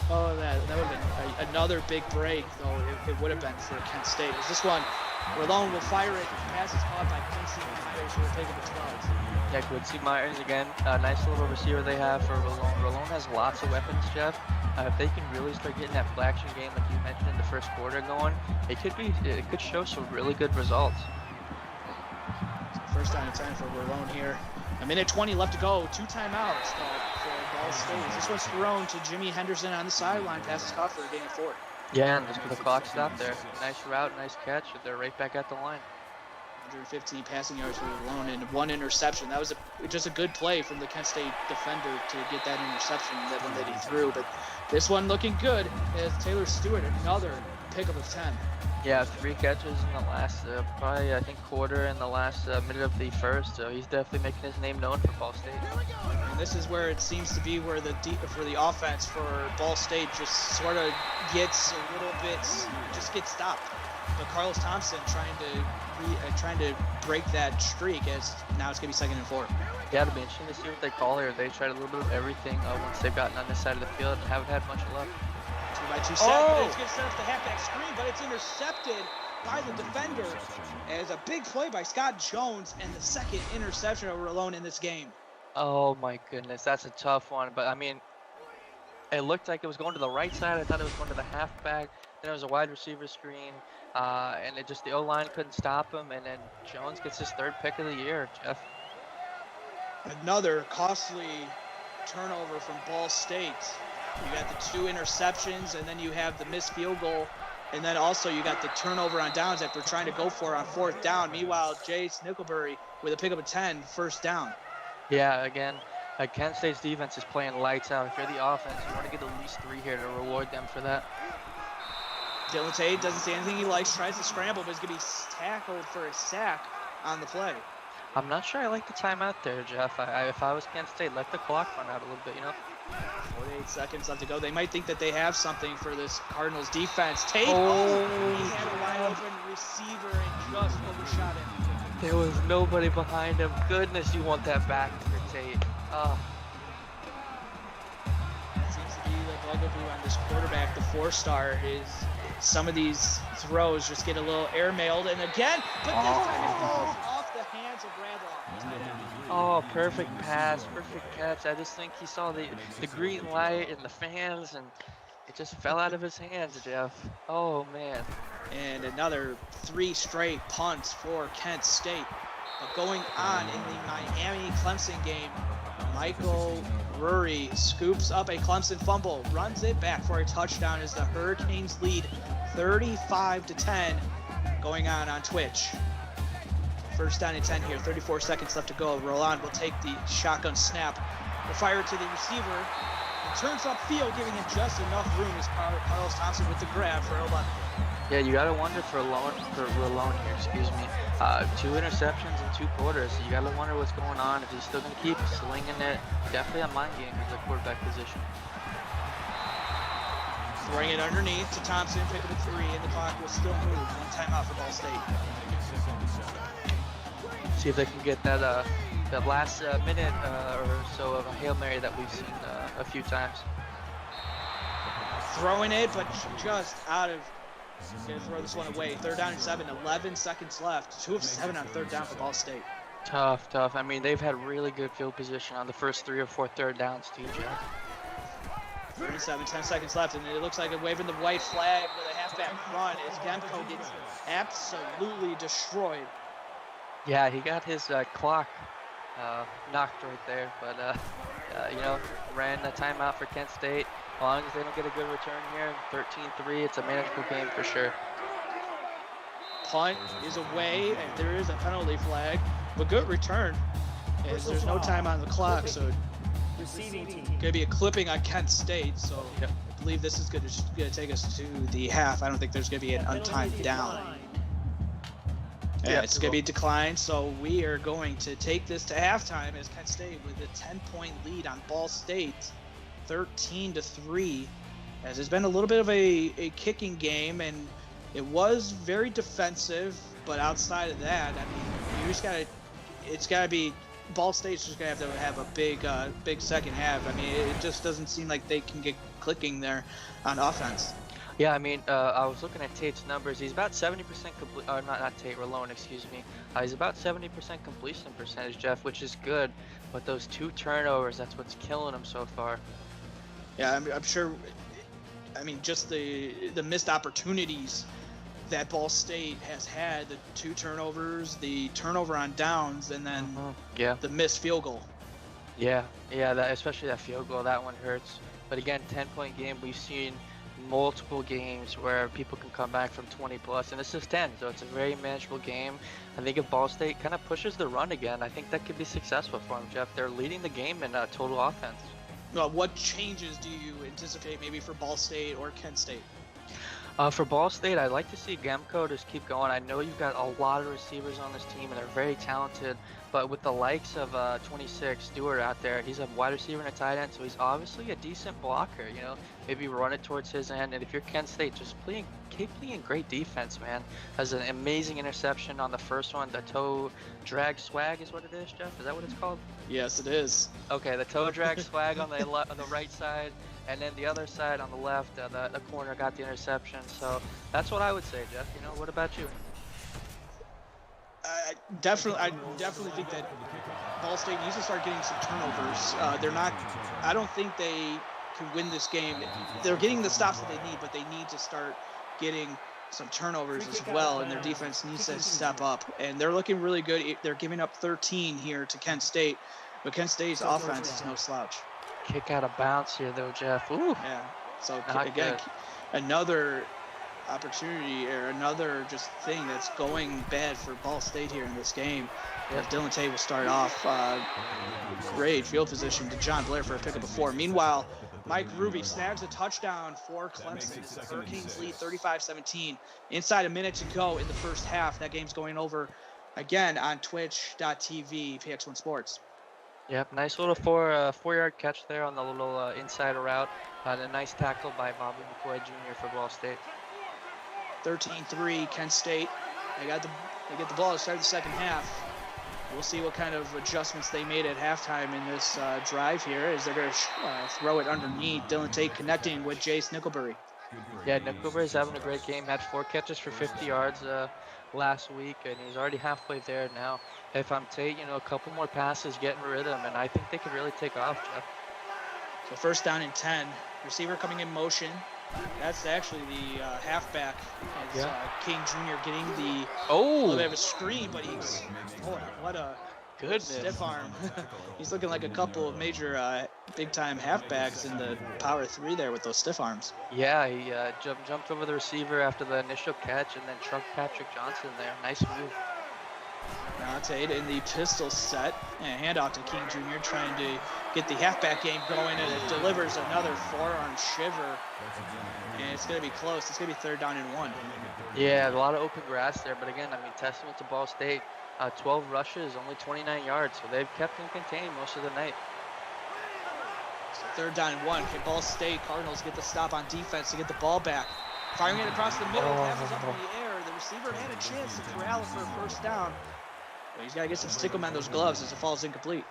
Oh, that would have been another big break, though it would have been for Kent State. Is this one, Rolone will fire it. Pass is caught by Quincy Myers, who will take it to 12. Yeah, Quincy Myers again. Nice little receiver they have for Rolone. Rolone has lots of weapons, Jeff. If they can really start getting that play action game like you mentioned in the first quarter going, it could show some really good results. So first down and 10 for Rolone here. A minute 20 left to go. 2 timeouts for Ball State. This was thrown to Jimmy Henderson on the sideline. Pass is caught for a gain of 4. Yeah, and just with the clock stop there. Nice route, nice catch. They're right back at the line. 115 passing yards for Rolone and 1 interception. That was just a good play from the Kent State defender to get that interception, that one that he threw. But this one looking good as Taylor Stewart, another pickup of 10. Yeah, 3 catches in the last, probably I think quarter in the last minute of the first. So he's definitely making his name known for Ball State. And this is where it seems to be where for the offense for Ball State just sort of gets a little bit, just gets stopped. But Carlos Thompson trying to break that streak as now it's going to be 2nd and 4. Yeah, it'll be interesting to see what they call here. They tried a little bit of everything once they've gotten on this side of the field and haven't had much luck. 2-by-2 set, but it's going to set up the halfback screen, but it's intercepted by the defender as a big play by Scott Jones and the 2nd interception of Rolone in this game. Oh my goodness, that's a tough one. But I mean, it looked like it was going to the right side. I thought it was going to the halfback. Then it was a wide receiver screen, and the O-line couldn't stop him. And then Jones gets his 3rd pick of the year, Jeff. Another costly turnover from Ball State. You got the 2 interceptions, and then you have the missed field goal, and then also you got the turnover on downs that they're trying to go for on 4th down. Meanwhile, Jace Nickelberry with a pickup of 10, 1st down. Yeah, again, Kent State's defense is playing lights out. If you're the offense, you want to get at least 3 here to reward them for that. Dylan Tate doesn't see anything he likes, tries to scramble, but he's going to be tackled for a sack on the play. I'm not sure I like the timeout there, Jeff. If I was Kent State, let the clock run out a little bit, you know? 48 seconds left to go. They might think that they have something for this Cardinals defense. Tate, he had a wide open receiver and just overshot him. There was nobody behind him. Goodness, you want that back for Tate. It seems to be the bugaboo on this quarterback, the 4-star, is some of these throws just get a little airmailed, and again, but this time it falls off the hands of Bradlaugh. Oh, perfect pass, perfect catch. I just think he saw the green light and the fans, and it just fell out of his hands, Jeff. Oh, man. And another 3 straight punts for Kent State. But going on in the Miami-Clemson game, Michael Rury scoops up a Clemson fumble, runs it back for a touchdown as the Hurricanes lead 35-10 going on Twitch. 1st down and 10 here, 34 seconds left to go. Roland will take the shotgun snap. Will fire it to the receiver. And turns upfield, giving him just enough room as Carlos Thompson with the grab for 11. Yeah, you gotta wonder for Rolone here, excuse me. 2 interceptions in 2 quarters. So you gotta wonder what's going on. If he's still gonna keep slinging it, definitely a mind game at the quarterback position. Throwing it underneath to Thompson, pick up a 3, and the clock will still move. 1 timeout for Ball State. See if they can get that last minute or so of a Hail Mary that we've seen a few times. Throwing it, but just out of. Gonna throw this one away. 3rd down and 7, 11 seconds left. 2 of 7 on 3rd down for Ball State. Tough. I mean, they've had really good field position on the first 3 or 4 3rd downs too, Jeff. 37, 10 seconds left, and it looks like they're waving the white flag with a halfback run as Gemco gets absolutely destroyed. Yeah, he got his clock knocked right there. But ran a timeout for Kent State. As long as they don't get a good return here, 13-3, it's a manageable game for sure. Punt is away, and there is a penalty flag, but good return, as there's no time on the clock, so it's going to be a clipping on Kent State, so Yep. I believe this is going to take us to the half. I don't think there's going to be an untimed down. Yeah, it's going to be declined, so we are going to take this to halftime as Kent State with a 10-point lead on Ball State, 13-3, as it's been a little bit of a kicking game, and it was very defensive, but outside of that, I mean, it's got to be, Ball State's just going to have a big second half. I mean, it just doesn't seem like they can get clicking there on offense. Yeah, I mean, I was looking at Tate's numbers. He's about 70% complete. Not Tate, Rolone, excuse me. He's about 70% completion percentage, Jeff, which is good. But those 2 turnovers, that's what's killing him so far. Yeah, I'm sure. I mean, just the missed opportunities that Ball State has had, the 2 turnovers, the turnover on downs, and then the missed field goal. Yeah, especially that field goal, that one hurts. But again, 10-point game, we've seen multiple games where people can come back from 20 plus, and this is 10, so it's a very manageable game. I think if Ball State kind of pushes the run again, I think that could be successful for them, Jeff. They're leading the game in total offense. What changes do you anticipate maybe for Ball State or Kent State? For Ball State, I'd like to see Gemco just keep going. I know you've got a lot of receivers on this team, and they're very talented. But with the likes of 26 Stewart out there, he's a wide receiver and a tight end, so he's obviously a decent blocker. You know, maybe run it towards his end. And if you're Kent State, just keep playing great defense, man. Has an amazing interception on the first one. The toe drag swag is what it is, Jeff. Is that what it's called? Yes, it is. Okay, the toe drag swag on the right side. And then the other side on the left, the corner got the interception. So that's what I would say, Jeff. You know, what about you? I definitely think that Ball State needs to start getting some turnovers. I don't think they can win this game. They're getting the stops that they need, but they need to start getting some turnovers as well, and their defense needs to step up. And they're looking really good. They're giving up 13 here to Kent State, but Kent State's offense is no slouch. Kick out of bounds here, though, Jeff. Ooh. Yeah. So Not again, good. another opportunity or another just thing that's going bad for Ball State here in this game. Yep. Dylan Tate will start off. Great field position to John Blair for a pickup of 4. Meanwhile, Mike Ruby snags a touchdown for Clemson. The Hurricanes lead 35-17. Inside a minute to go in the first half. That game's going over again on twitch.tv, PX1 Sports. Yep, nice little 4-yard catch there on the little inside route. And a nice tackle by Bobby McCoy Jr. for Ball State. 13-3, Kent State. They get the ball to start the second half. We'll see what kind of adjustments they made at halftime in this drive here, as they're going to throw it underneath. Dylan Tate connecting with Jace Nickelberry. Yeah, Nickelberry's having a great game. Had 4 catches for 50 yards last week, and he's already halfway there now. If I'm Tate, a couple more passes, getting rid of him, and I think they could really take off, Jeff. So first down and 10. Receiver coming in motion. That's actually the halfback. It's King Jr. getting the little bit of a screen, but what a stiff arm. He's looking like a couple of major big-time halfbacks in the Power 3 there with those stiff arms. Yeah, he jumped over the receiver after the initial catch and then trucked Patrick Johnson there. Nice move. Now Tate in the pistol set, and handoff to King Jr. trying to get the halfback game going, and it delivers another forearm shiver. And it's going to be close. It's going to be 3rd down and 1. Yeah, a lot of open grass there, but again, testament to Ball State. 12 rushes, only 29 yards, so they've kept him contained most of the night. So 3rd down and 1. Can Ball State Cardinals get the stop on defense to get the ball back? Firing it across the middle, passes up in the air. The receiver had a chance to corral it for a first down. But he's got to get some stick on those gloves as it falls incomplete.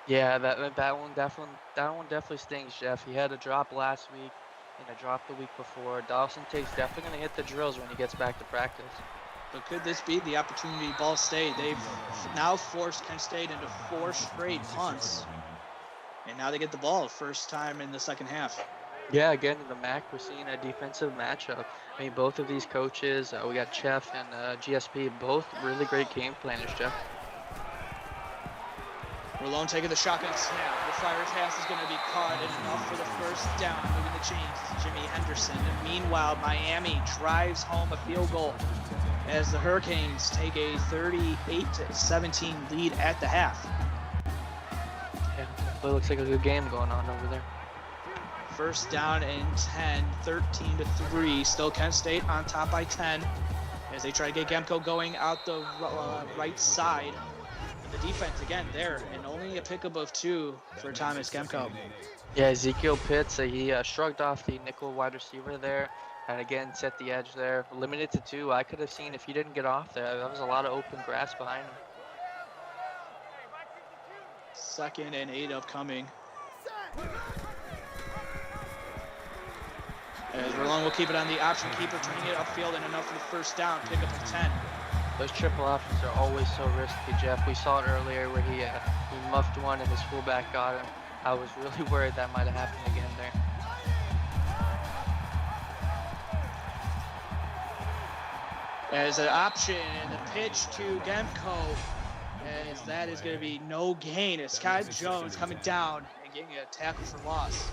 Yeah, that one definitely stings, Jeff. He had a drop last week and a drop the week before. Dawson Tate's definitely going to hit the drills when he gets back to practice. But could this be the opportunity Ball State? They've now forced Kent State into 4 straight punts. And now they get the ball first time in the second half. Yeah, again, in the MAC, we're seeing a defensive matchup. I mean, both of these coaches, we got Chef and GSP, both really great game planners, Jeff. Malone taking the shotgun snap. The fire pass is going to be caught and enough for the first down. Moving the chains is Jimmy Henderson. And meanwhile, Miami drives home a field goal as the Hurricanes take a 38-17 lead at the half. Yeah, it looks like a good game going on over there. First down and 10, 13-3. Still Kent State on top by 10 as they try to get Gemco going out the right side. The defense again there, and only a pickup of 2 for Thomas Gemco. Yeah, Ezekiel Pitts, he shrugged off the nickel wide receiver there, and again set the edge there. Limited to 2. I could have seen if he didn't get off there. That was a lot of open grass behind him. 2nd and 8 upcoming. As Rolon will keep it on the option keeper, turning it upfield, and enough for the first down. Pickup of 10. Those triple options are always so risky, Jeff. We saw it earlier where he muffed one and his fullback got him. I was really worried that might have happened again there. As an option, and the pitch to Gemco, as that is going to be no gain. As Scott Jones coming down and getting a tackle for loss.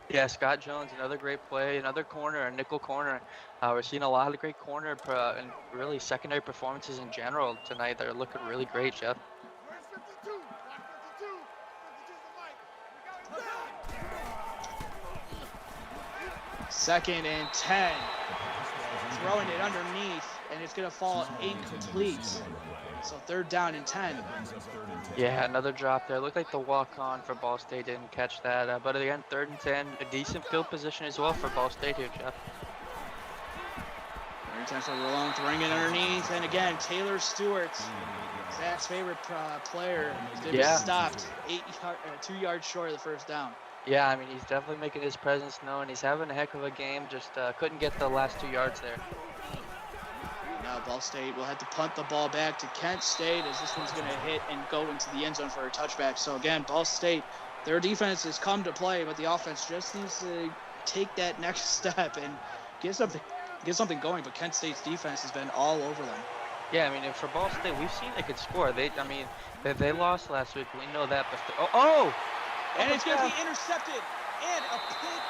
Yeah, Scott Jones, another great play, another corner, a nickel corner. We're seeing a lot of great corner and really secondary performances in general tonight that are looking really great, Jeff. Second and 10. Throwing it underneath, and it's going to fall incomplete. So 3rd down and 10. Yeah, another drop there. Looked like the walk-on for Ball State didn't catch that. But again, 3rd and 10, a decent field position as well for Ball State here, Jeff. Every time for Rolon throwing it underneath, and again, Taylor Stewart, Zach's favorite player, is going to be stopped 2 yards short of the first down. Yeah, I mean, he's definitely making his presence known. He's having a heck of a game, just couldn't get the last 2 yards there. Now Ball State will have to punt the ball back to Kent State as this one's going to hit and go into the end zone for a touchback. So again, Ball State, their defense has come to play, but the offense just needs to take that next step and get something going. But Kent State's defense has been all over them. Yeah, I mean, for Ball State, we've seen they could score. They lost last week. We know that, but and it's going to be intercepted. And a pick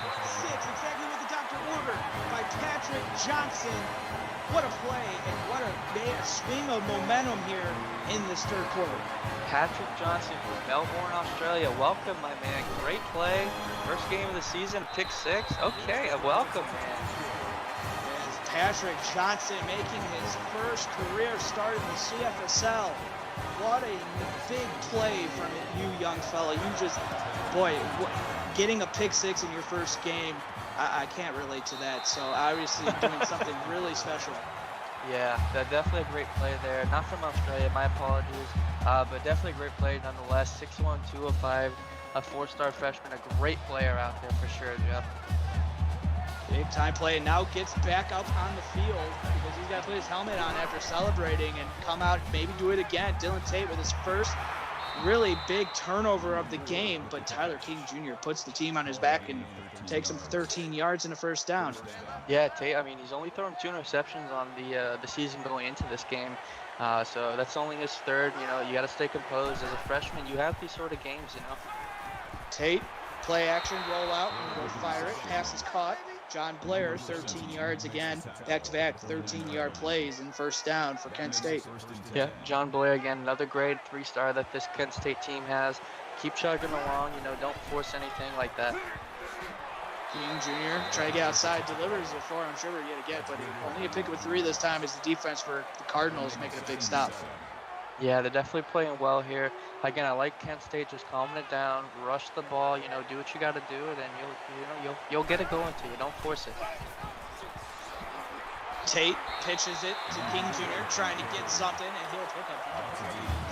six, exactly what the doctor ordered by Patrick Johnson. What a play and what a swing of momentum here in this 3rd quarter. Patrick Johnson from Melbourne, Australia. Welcome, my man. Great play. First game of the season, pick 6. Okay, welcome, man. As Patrick Johnson making his first career start in the CFSL. What a big play from you, young fella. You just, getting a pick 6 in your first game, I can't relate to that. So obviously doing something really special. Yeah, definitely a great play there. Not from Australia, my apologies. But definitely a great play nonetheless. 6'1", 205, a 4-star freshman, a great player out there for sure, Jeff. Big time play, and now gets back up on the field because he's got to put his helmet on after celebrating and come out and maybe do it again. Dylan Tate with his first really big turnover of the game, but Tyler King Jr. puts the team on his back and takes him 13 yards in a first down. Yeah, Tate, I mean, he's only thrown 2 interceptions on the season going into this game. So that's only his 3rd. You know, you got to stay composed. As a freshman, you have these sort of games, you know. Tate, play action, roll out, and go fire it. Pass is caught. John Blair, 13 yards again. Back-to-back 13-yard plays and first down for Kent State. Yeah, John Blair again, another great 3-star that this Kent State team has. Keep chugging along, you know, don't force anything like that. King Jr. trying to get outside, delivers it for him, sure we're going to get, but only a pick of 3 this time as the defense for the Cardinals making a big stop. Yeah, they're definitely playing well here. Again, I like Kent State just calming it down, rush the ball, you know, do what you got to do, and then you'll get it going to you. Don't force it. Tate pitches it to King Jr. trying to get something, and he'll pick up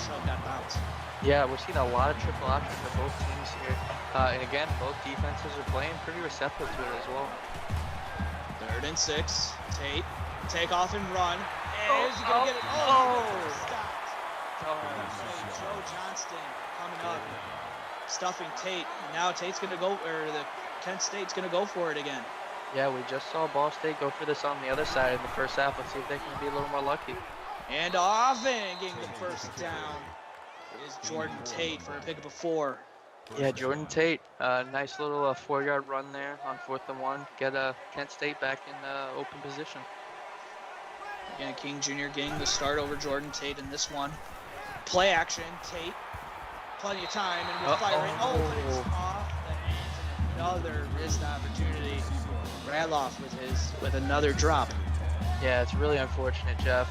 shoved out of bounds. Yeah, we're seeing a lot of triple options for both teams here, and again, both defenses are playing pretty receptive to it as well. 3rd and 6. Tate, take off and run. And is he gonna get it? Stopped. Joe Johnston coming up, stuffing Tate. Now Tate's gonna go, or the Kent State's gonna go for it again. Yeah, we just saw Ball State go for this on the other side in the first half. Let's see if they can be a little more lucky. And off and getting the first down. is Jordan Tate for a pickup of 4. Yeah, Jordan Tate, nice little 4-yard run there on 4th and 1. Get Kent State back in open position. Again, King Jr. getting the start over Jordan Tate in this one. Play action, Tate. Plenty of time, and we're firing. Oh, but it's off the hands, and another missed opportunity. Radloff with another drop. Yeah, it's really unfortunate, Jeff.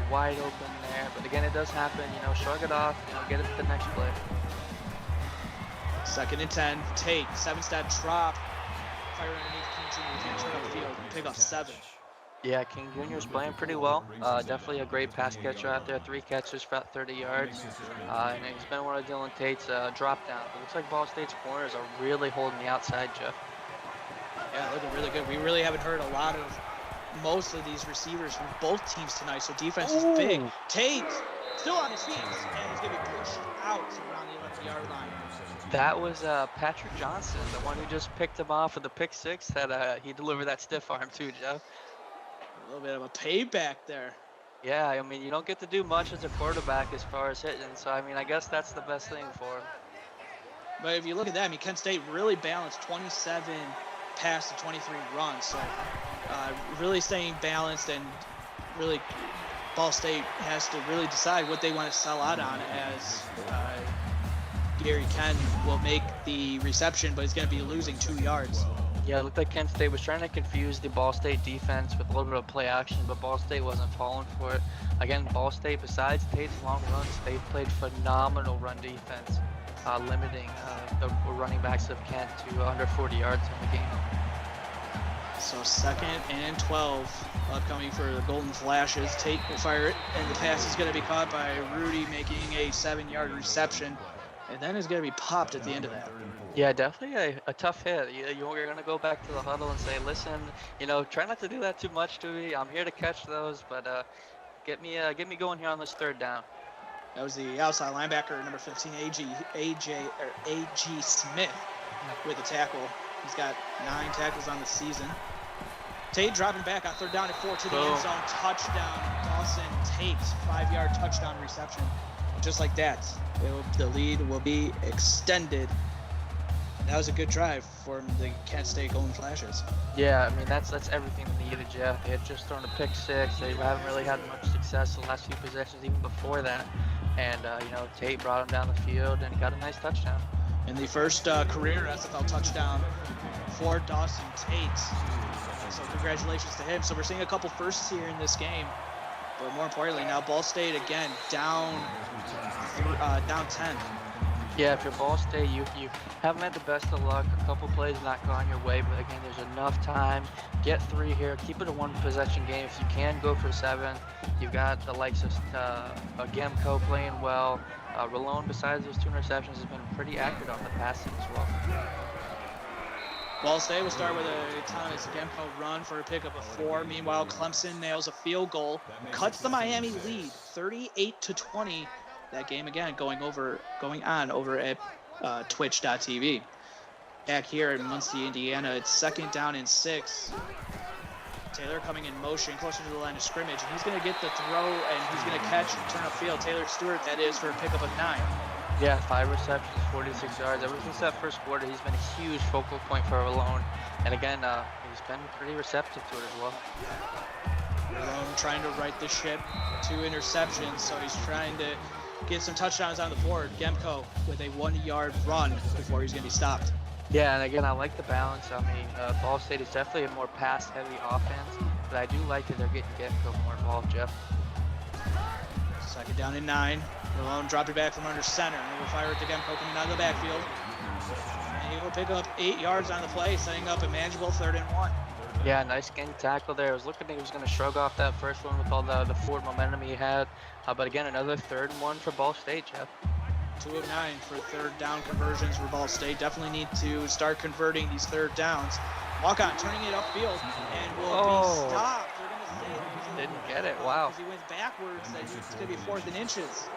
Wide open there, but again, it does happen. Shrug it off. Get it to the next play. 2nd and 10. Tate, 7-step drop. Fire underneath King Jr. Can't turn up the field. Pick up 7. Yeah, King Jr. is playing pretty well. Definitely a great pass catcher out there. 3 catches for about 30 yards. And he's been one of Dylan Tate's drop downs. It looks like Ball State's corners are really holding the outside, Jeff. Yeah, looking really good. We really haven't heard a lot of most of these receivers from both teams tonight, so defense is big. Tate still on his feet, and he's going to be pushed out around the 11-yard line. That was Patrick Johnson, the one who just picked him off with the pick 6 that he delivered that stiff arm to, Jeff. A little bit of a payback there. Yeah, I mean, you don't get to do much as a quarterback as far as hitting, so I mean, I guess that's the best thing for him. But if you look at that, I mean, Kent State really balanced 27 pass to 23 runs, so really staying balanced, and really Ball State has to really decide what they want to sell out on, as Gary Ken will make the reception, but he's going to be losing 2 yards. Yeah, it looked like Kent State was trying to confuse the Ball State defense with a little bit of play action, but Ball State wasn't falling for it. Again, Ball State, besides Tate's long runs, they played phenomenal run defense, limiting the running backs of Kent to under 40 yards in the game. So 2nd and 12 upcoming for the Golden Flashes. Tate will fire it, and the pass is going to be caught by Rudy, making a 7-yard reception, and then it's going to be popped at the end of that. Yeah, definitely a tough hit. You're going to go back to the huddle and say, listen, try not to do that too much to me. I'm here to catch those, but get me going here on this 3rd down. That was the outside linebacker, number 15, A.G. Smith, with the tackle. He's got 9 tackles on the season. Tate dropping back on 3rd down and 4 to the end zone. Touchdown, Dawson Tate, 5-yard touchdown reception. And just like that, the lead will be extended. That was a good drive for the Kent State Golden Flashes. Yeah, I mean, that's everything they needed, Jeff. They had just thrown a pick 6. They haven't really had much success the last few possessions, even before that. And, Tate brought him down the field and got a nice touchdown. And the first career SFL touchdown for Dawson Tate. So congratulations to him. So we're seeing a couple firsts here in this game. But more importantly, now Ball State again down 10. Yeah, if you're Ball State, you haven't had the best of luck. A couple plays not gone your way, but again, there's enough time. Get 3 here. Keep it a 1-possession game. If you can, go for 7. You've got the likes of Gemco playing well. Rolone, besides those 2 interceptions, has been pretty accurate on the passing as well. Ball State will start with a Thomas Gemco run for a pickup of 4. Meanwhile, Clemson nails a field goal, cuts the Miami lead, 38-20. That game again going on over at Twitch.tv. Back here in Muncie, Indiana, it's 2nd down and 6. Taylor coming in motion closer to the line of scrimmage, and he's going to get the throw, and he's going to catch and turn upfield. Taylor Stewart, that is, for a pickup of 9. Yeah, 5 receptions, 46 yards. Ever since that first quarter, he's been a huge focal point for Malone. And again, he's been pretty receptive to it as well. Malone trying to right the ship, 2 interceptions, so he's trying to get some touchdowns on the board. Gemco with a 1-yard run before he's going to be stopped. Yeah, and again, I like the balance. I mean, Ball State is definitely a more pass-heavy offense, but I do like that they're getting Gemco more involved, Jeff. 2nd down and 9. Malone dropped it back from under center, and he will fire it to Gemco coming out of the backfield. And he will pick up 8 yards on the play, setting up a manageable 3rd and 1. Yeah, nice gang tackle there. I was looking, he was going to shrug off that first one with all the forward momentum he had. But again, another 3rd and 1 for Ball State, Jeff. 2 of 9 for 3rd down conversions for Ball State. Definitely need to start converting these 3rd downs. Walk on, turning it upfield, and will be stopped. They're going to say it. Didn't get it, wow. Because he went backwards, that it's going to be 4th and inches.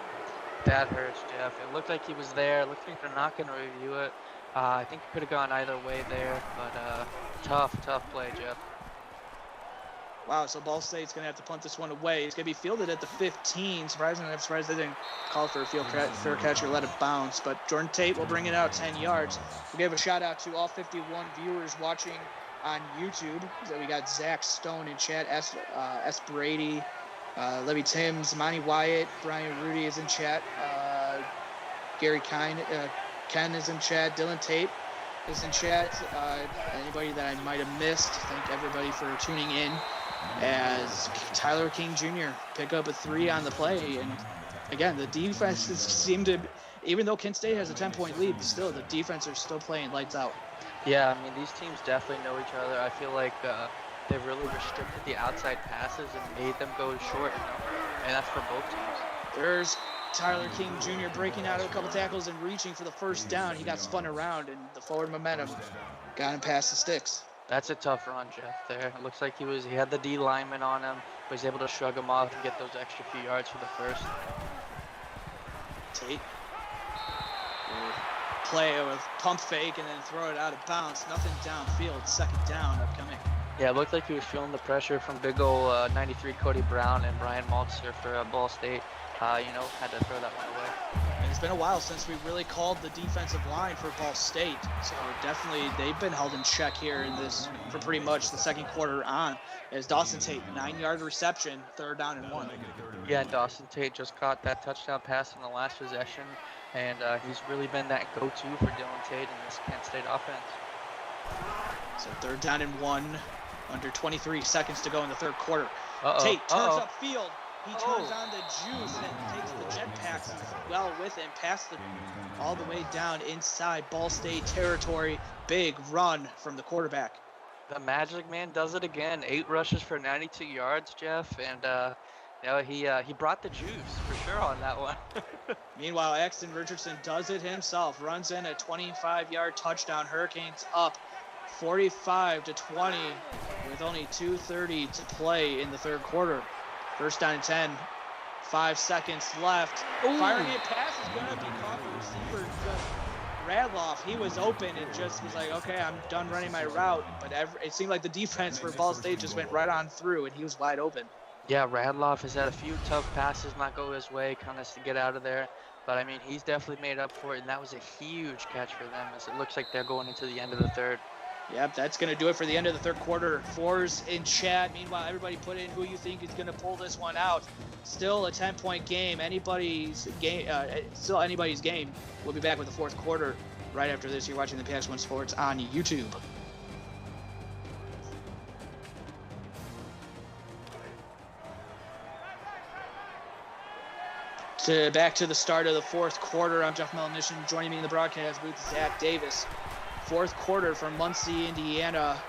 That hurts, Jeff. It looked like he was there. It looked like they're not going to review it. I think it could have gone either way there, but tough play, Jeff. Wow, so Ball State's going to have to punt this one away. It's going to be fielded at the 15. Surprisingly, I'm surprised they didn't call for a fair catch or let it bounce. But Jordan Tate will bring it out 10 yards. We'll give a shout-out to all 51 viewers watching on YouTube. So we got Zach Stone in chat, S. Brady, Levy Timms, Monty Wyatt, Brian Rudy is in chat, Gary Ken is in chat, Dylan Tate is in chat. Anybody that I might have missed, thank everybody for tuning in. As Tyler King Jr. pick up a 3 on the play. And again, the defenses seem to, even though Kent State has a 10-point lead, still the defense are still playing lights out. Yeah, I mean, these teams definitely know each other. I feel like they've really restricted the outside passes and made them go short, and that's for both teams. There's Tyler King Jr. breaking out of a couple tackles and reaching for the first down. He got spun around, and the forward momentum got him past the sticks. That's a tough run, Jeff, there. It looks like he had the D lineman on him, but he's able to shrug him off and get those extra few yards for the first. Tate will play with pump fake and then throw it out of bounds. Nothing downfield. Second down upcoming. Yeah, it looked like he was feeling the pressure from big old 93 Cody Brown and Brian Maltzer for Ball State. Had to throw that one away. And it's been a while since we really called the defensive line for Ball State. So definitely they've been held in check here in this for pretty much the second quarter on. As Dawson Tate, 9-yard reception, 3rd down and 1. Yeah, and Dawson Tate just caught that touchdown pass in the last possession. And he's really been that go-to for Dylan Tate in this Kent State offense. So 3rd down and 1, under 23 seconds to go in the third quarter. Tate turns upfield. He turns on the juice and takes the jetpacks well with him, all the way down inside Ball State territory. Big run from the quarterback. The Magic Man does it again. 8 rushes for 92 yards, Jeff, and he brought the juice for sure on that one. Meanwhile, Axton Richardson does it himself. Runs in a 25-yard touchdown. Hurricanes up 45-20 with only 2:30 to play in the third quarter. 1st down and 10. 5 seconds left. Ooh. Firing a pass is going to be caught. The receiver just Radloff. He was open and just was like, okay, I'm done running my route. But it seemed like the defense for Ball State just went right on through, and he was wide open. Yeah, Radloff has had a few tough passes not go his way, kind of to get out of there. But, I mean, he's definitely made up for it, and that was a huge catch for them as it looks like they're going into the end of the third. Yep, that's going to do it for the end of the third quarter. 4's in chat. Meanwhile, everybody put in who you think is going to pull this one out. Still a 10-point game. Still anybody's game. We'll be back with the fourth quarter right after this. You're watching the PX1 Sports on YouTube. Back to the start of the fourth quarter. I'm Jeff Melanishin. Joining me in the broadcast booth is Zach Davis. Fourth quarter from Muncie, Indiana,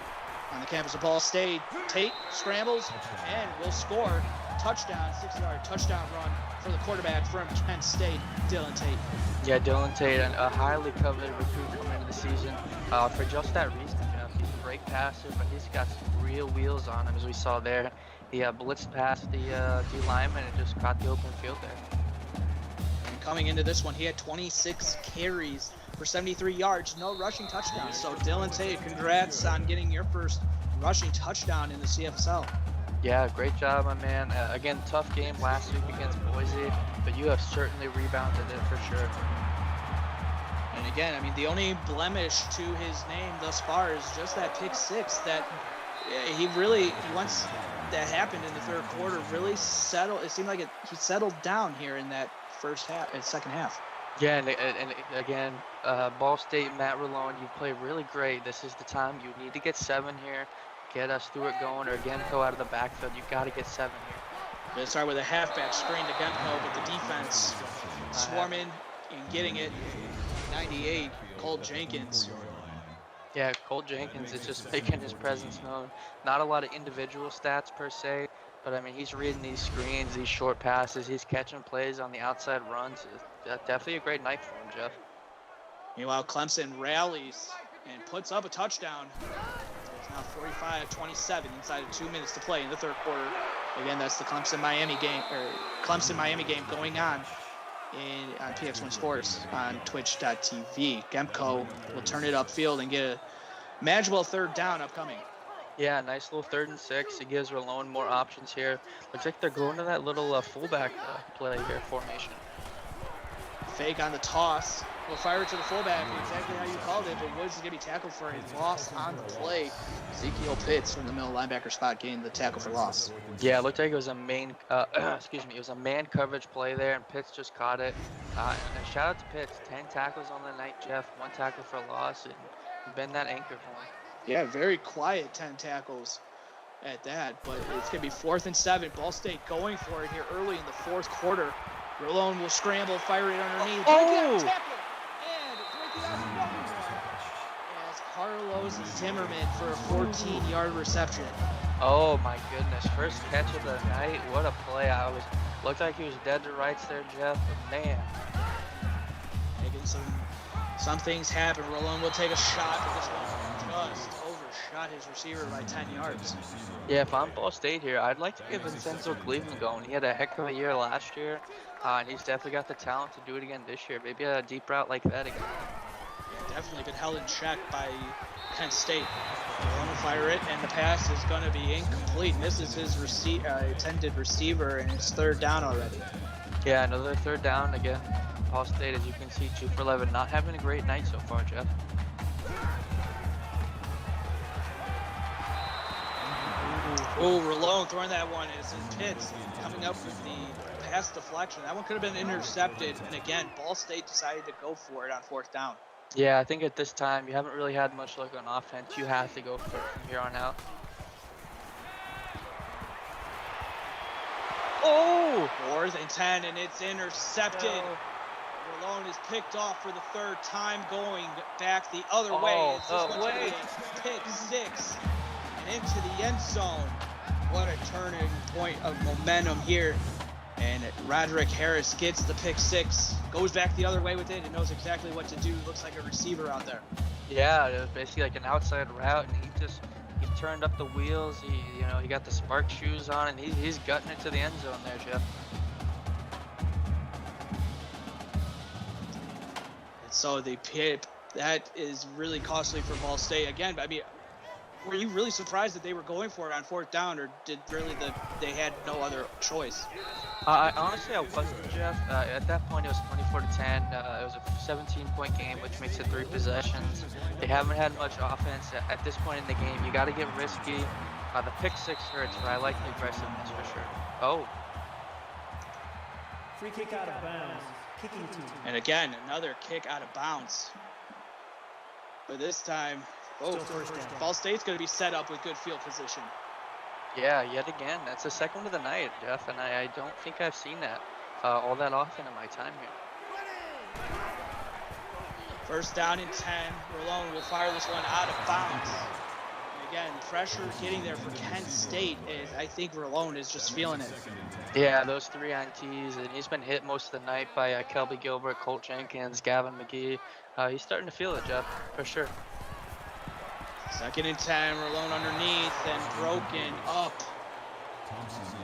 on the campus of Ball State. Tate scrambles and will score. Touchdown, 6-yard touchdown run for the quarterback from Kent State, Dylan Tate. Yeah, Dylan Tate, a highly coveted recruit coming into the season. For just that reason, Jeff, he's a great passer, but he's got some real wheels on him, as we saw there. He blitzed past the D lineman and just caught the open field there. And coming into this one, he had 26 carries for 73 yards, no rushing touchdowns. So Dylan Tate, congrats on getting your first rushing touchdown in the CFSL. Yeah, great job, my man. Again, tough game last week against Boise, but you have certainly rebounded it for sure. And again, I mean, the only blemish to his name thus far is just that pick six that once that happened in the third quarter, really settled. It seemed like he settled down here in that second half. Yeah, and again, Ball State, Matt Rallone, you play really great. This is the time you need to get 7 here, get us through it going, or again, go out of the backfield. You got to get 7 here. Let's start with a halfback screen to Gemco, but the defense swarming and getting it. 98, Cole Jenkins. Yeah, Cole Jenkins is just making his presence known. Not a lot of individual stats per se, but I mean, he's reading these screens, these short passes, he's catching plays on the outside runs. Definitely a great night for him, Jeff. Meanwhile, Clemson rallies and puts up a touchdown. It's now 45-27 inside of 2 minutes to play in the third quarter. Again, that's the Clemson-Miami game going on on PX1 Sports on twitch.tv. Gemco will turn it upfield and get a manageable third down upcoming. Yeah, nice little 3rd and 6. It gives Malone more options here. Looks like they're going to that little fullback play here formation. Fake on the toss. We'll fire it to the fullback, exactly how you called it, but Woods is going to be tackled for a loss on the play. Ezekiel Pitts from the middle linebacker spot gained the tackle for loss. Yeah, it looked like it was a main, excuse me, it was a man coverage play there, and Pitts just caught it. And shout out to Pitts, 10 tackles on the night, Jeff, 1 tackle for loss, and been that anchor for him. Yeah, very quiet 10 tackles at that, but it's going to be 4th and 7. Ball State going for it here early in the 4th quarter. Rolone will scramble, fire it underneath. Oh! Tackle, and breaking out another one as Carlos Zimmerman for a 14-yard reception. Oh my goodness, first catch of the night. What a play. Looked like he was dead to rights there, Jeff, but man. Making some things happen. Rolone will take a shot, but this one just overshot his receiver by 10 yards. Yeah, if I'm Ball State here, I'd like to get Vincenzo Cleveland going. He had a heck of a year last year, and he's definitely got the talent to do it again this year. Maybe a deep route like that again. Yeah, definitely been held in check by Kent State. Rolone will fire it, and the pass is going to be incomplete. Misses his intended receiver, and it's 3rd down already. Yeah, another 3rd down again. Ball State, as you can see, 2 for 11. Not having a great night so far, Jeff. Oh, Rolone throwing that one is Pitts coming up with the pass deflection. That one could have been intercepted, and again, Ball State decided to go for it on 4th down. Yeah, I think at this time, you haven't really had much luck on offense. You have to go for it from here on out. Oh! 4th and 10, and it's intercepted. No. Rolone is picked off for the 3rd time, going back the other way. It's this one's wait. a pick 6 and into the end zone. What a turning point of momentum here. And Roderick Harris gets the pick 6, goes back the other way with it, and knows exactly what to do. Looks like a receiver out there. Yeah, it was basically like an outside route, and he turned up the wheels. He got the spark shoes on, and he's gutting it to the end zone there, Jeff. And so the pip, that is really costly for Ball State. Again, I mean, were you really surprised that they were going for it on 4th down, or did really they had no other choice? Honestly, I wasn't, Jeff. At that point, it was 24-10. It was a 17-point game, which makes it 3 possessions. They haven't had much offense at this point in the game. You got to get risky. The pick 6 hurts, but I like the aggressiveness for sure. Oh. Free kick out of bounds. Kicking team. And again, another kick out of bounds. But this time, Ball State's going to be set up with good field position. Yeah, yet again. That's the second one of the night, Jeff, and I don't think I've seen that all that often in my time here. 1st down and 10. Rolone will fire this one out of bounds. And again, pressure getting there for Kent State. I think Rolone is just feeling it. Yeah, those 3 INTs, and he's been hit most of the night by Kelby Gilbert, Colt Jenkins, Gavin McGee. He's starting to feel it, Jeff, for sure. 2nd and 10, Rolone underneath and broken up.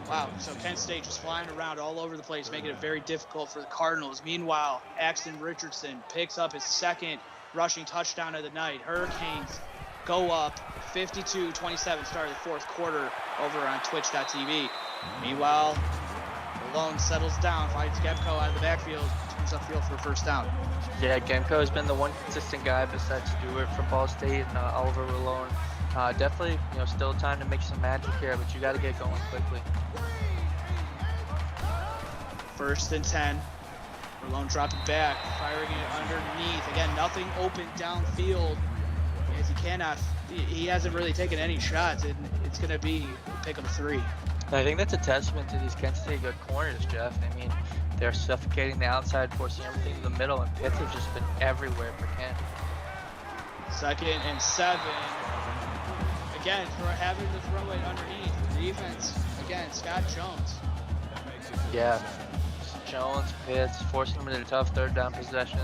Wow, so Kent State just flying around all over the place, making it very difficult for the Cardinals. Meanwhile, Axton Richardson picks up his 2nd rushing touchdown of the night. Hurricanes go up 52-27, start of the 4th quarter over on twitch.tv. Meanwhile, Rolone settles down, finds Gemco out of the backfield, turns upfield for a 1st down. Yeah, Gemco has been the one consistent guy besides Stewart for Ball State and Oliver Rolone. Definitely, still time to make some magic here, but you got to get going quickly. 1st and 10. Rolone dropping back, firing it underneath. Again, nothing open downfield. As he hasn't really taken any shots, and it's going to be a pick of 3. I think that's a testament to these Kent State good corners, Jeff. I mean, they're suffocating the outside, forcing everything to the middle, and Pitts have just been everywhere for Kent. 2nd and 7. Again, for having to throw it underneath. The defense, again, Scott Jones. Yeah, Jones, Pitts, forcing them into tough 3rd down possessions.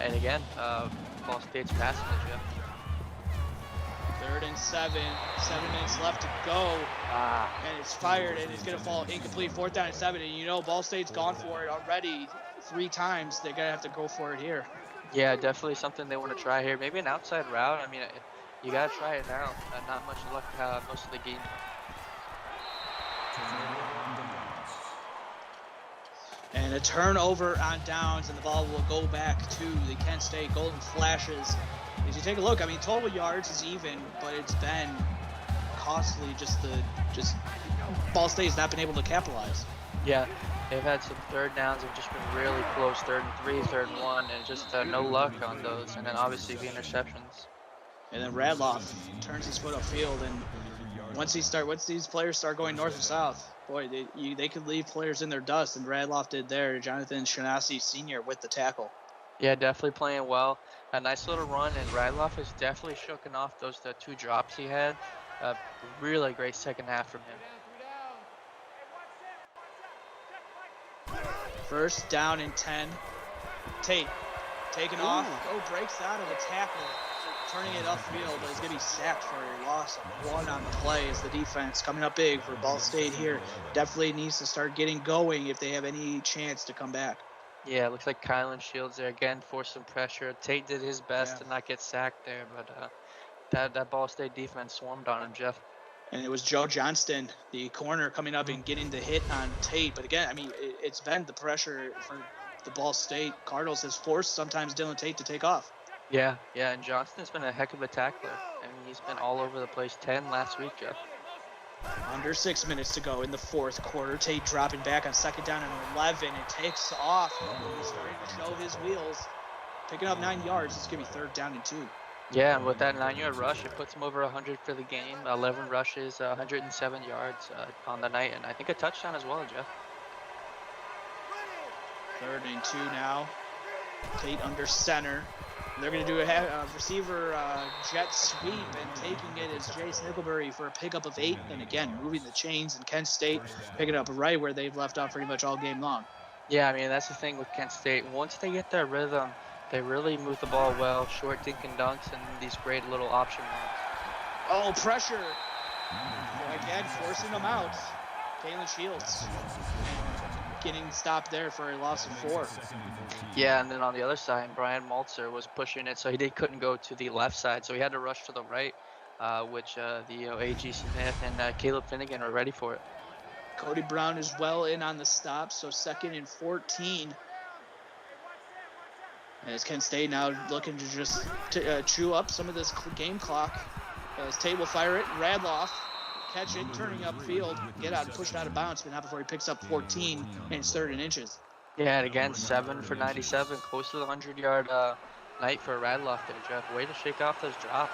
And again, Ball State's passing it, Jeff. 3rd and 7. 7 minutes left to go. And it's fired, and it's going to fall incomplete. 4th down and 7. And Ball State's gone for it already 3 times. They're going to have to go for it here. Yeah, definitely something they want to try here. Maybe an outside route. I mean, you gotta try it now. Not much luck most of the game. And a turnover on downs, and the ball will go back to the Kent State Golden Flashes. As you take a look, I mean, total yards is even, but it's been costly. Just Ball State's not been able to capitalize. Yeah, they've had some third downs have just been really close, 3rd and 3, 3rd and 1, and just no luck on those. And then obviously the interceptions. And then Radloff turns his foot upfield, and once these players start going north and south, boy, they could leave players in their dust, and Radloff did there. Jonathan Shanasi Sr. with the tackle. Yeah, definitely playing well. A nice little run, and Radloff has definitely shooken off those 2 drops he had. Really great second half from him. First down and 10. Tate taken off. Breaks out of a tackle, turning it upfield, but he's going to be sacked for a loss of 1 on the play as the defense coming up big for Ball State here. Definitely needs to start getting going if they have any chance to come back. Yeah, it looks like Kylan Shields there again forced some pressure. Tate did his best to not get sacked there, but that Ball State defense swarmed on him, Jeff. And it was Joe Johnston, the corner, coming up and getting the hit on Tate. But again, I mean, it's been the pressure for the Ball State Cardinals has forced sometimes Dylan Tate to take off. Yeah, and Johnston's been a heck of a tackler. I mean, he's been all over the place. 10 last week, Jeff. Under 6 minutes to go in the 4th quarter. Tate dropping back on 2nd down and 11 and takes off. He's starting to show his wheels. Picking up 9 yards. It's going to be 3rd down and 2. Yeah, and with that 9-yard rush, it puts him over 100 for the game. 11 rushes, 107 yards on the night, and I think a touchdown as well, Jeff. 3rd and 2 now. Tate under center. They're going to do a receiver jet sweep, and taking it is Jace Nickelberry for a pickup of 8. And again, moving the chains, and Kent State picking up right where they've left off pretty much all game long. Yeah, I mean, that's the thing with Kent State. Once they get their rhythm, they really move the ball well, short dink and dunks, and these great little option runs. Oh, pressure. Again, forcing them out. Kalen Shields getting stopped there for a loss of 4. Yeah, and then on the other side, Brian Maltzer was pushing it, so he couldn't go to the left side, so he had to rush to the right, which A.G. Smith and Caleb Finnegan are ready for it. Cody Brown is well in on the stop, so 2nd and 14. As Kent State now looking to just chew up some of this game clock. As Tate will fire it, Radloff catch it, turning upfield, get out and push it out of bounds, but not before he picks up 14 and it's 3rd and inches. Yeah, and again, 7 for 97, close to the 100-yard night for Radloff there, Jeff. Way to shake off those drops.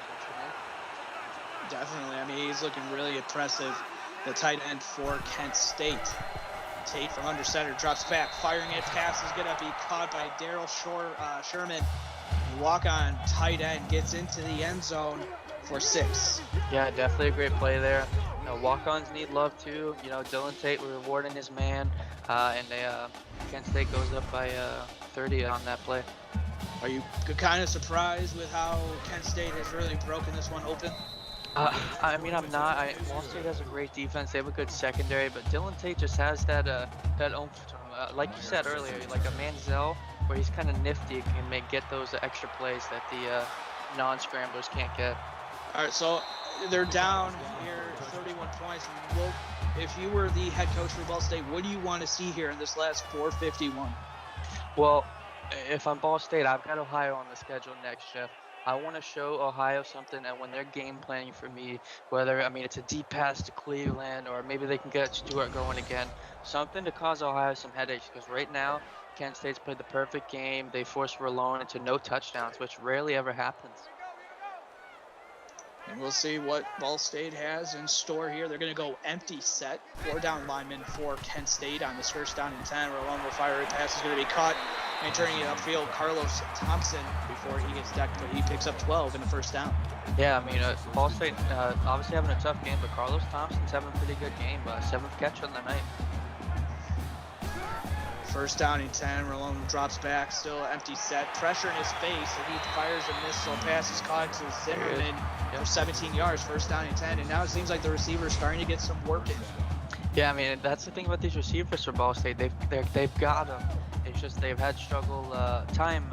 Definitely. I mean, he's looking really impressive, the tight end for Kent State. Tate from under center drops back, firing it. Pass is going to be caught by Daryl Sherman. Walk-on tight end gets into the end zone for 6. Yeah, definitely a great play there. Walk-ons need love too. Dylan Tate rewarding his man, and Kent State goes up by 30 on that play. Are you kind of surprised with how Kent State has really broken this one open? I mean, I'm not. Ball State has a great defense. They have a good secondary, but Dylan Tate just has that oomph to him. Like you said earlier, like a Manziel, where he's kind of nifty and get those extra plays that the non-scramblers can't get. All right, so they're down here 31 points. If you were the head coach for Ball State, what do you want to see here in this last 4:51? Well, if I'm Ball State, I've got Ohio on the schedule next, Jeff. I want to show Ohio something that when they're game planning for me, whether, it's a deep pass to Cleveland or maybe they can get Stewart going again, something to cause Ohio some headaches, because right now, Kent State's played the perfect game. They forced Verlone into no touchdowns, which rarely ever happens. And we'll see what Ball State has in store here. They're going to go empty set. 4 down linemen for Kent State on this 1st down and 10. Rolone will fire a pass. Is going to be caught. And turning it upfield, Carlos Thompson before he gets decked, but he picks up 12 in the 1st down. Yeah, Ball State obviously having a tough game, but Carlos Thompson's having a pretty good game. 7th catch on the night. 1st down and 10. Rolone drops back, still empty set. Pressure in his face, and he fires a missile. Pass is caught to Zimmerman for 17 yards. 1st down and 10. And now it seems like the receiver's starting to get some work in. Yeah, that's the thing about these receivers for Ball State. They've got them. It's just they've had struggle time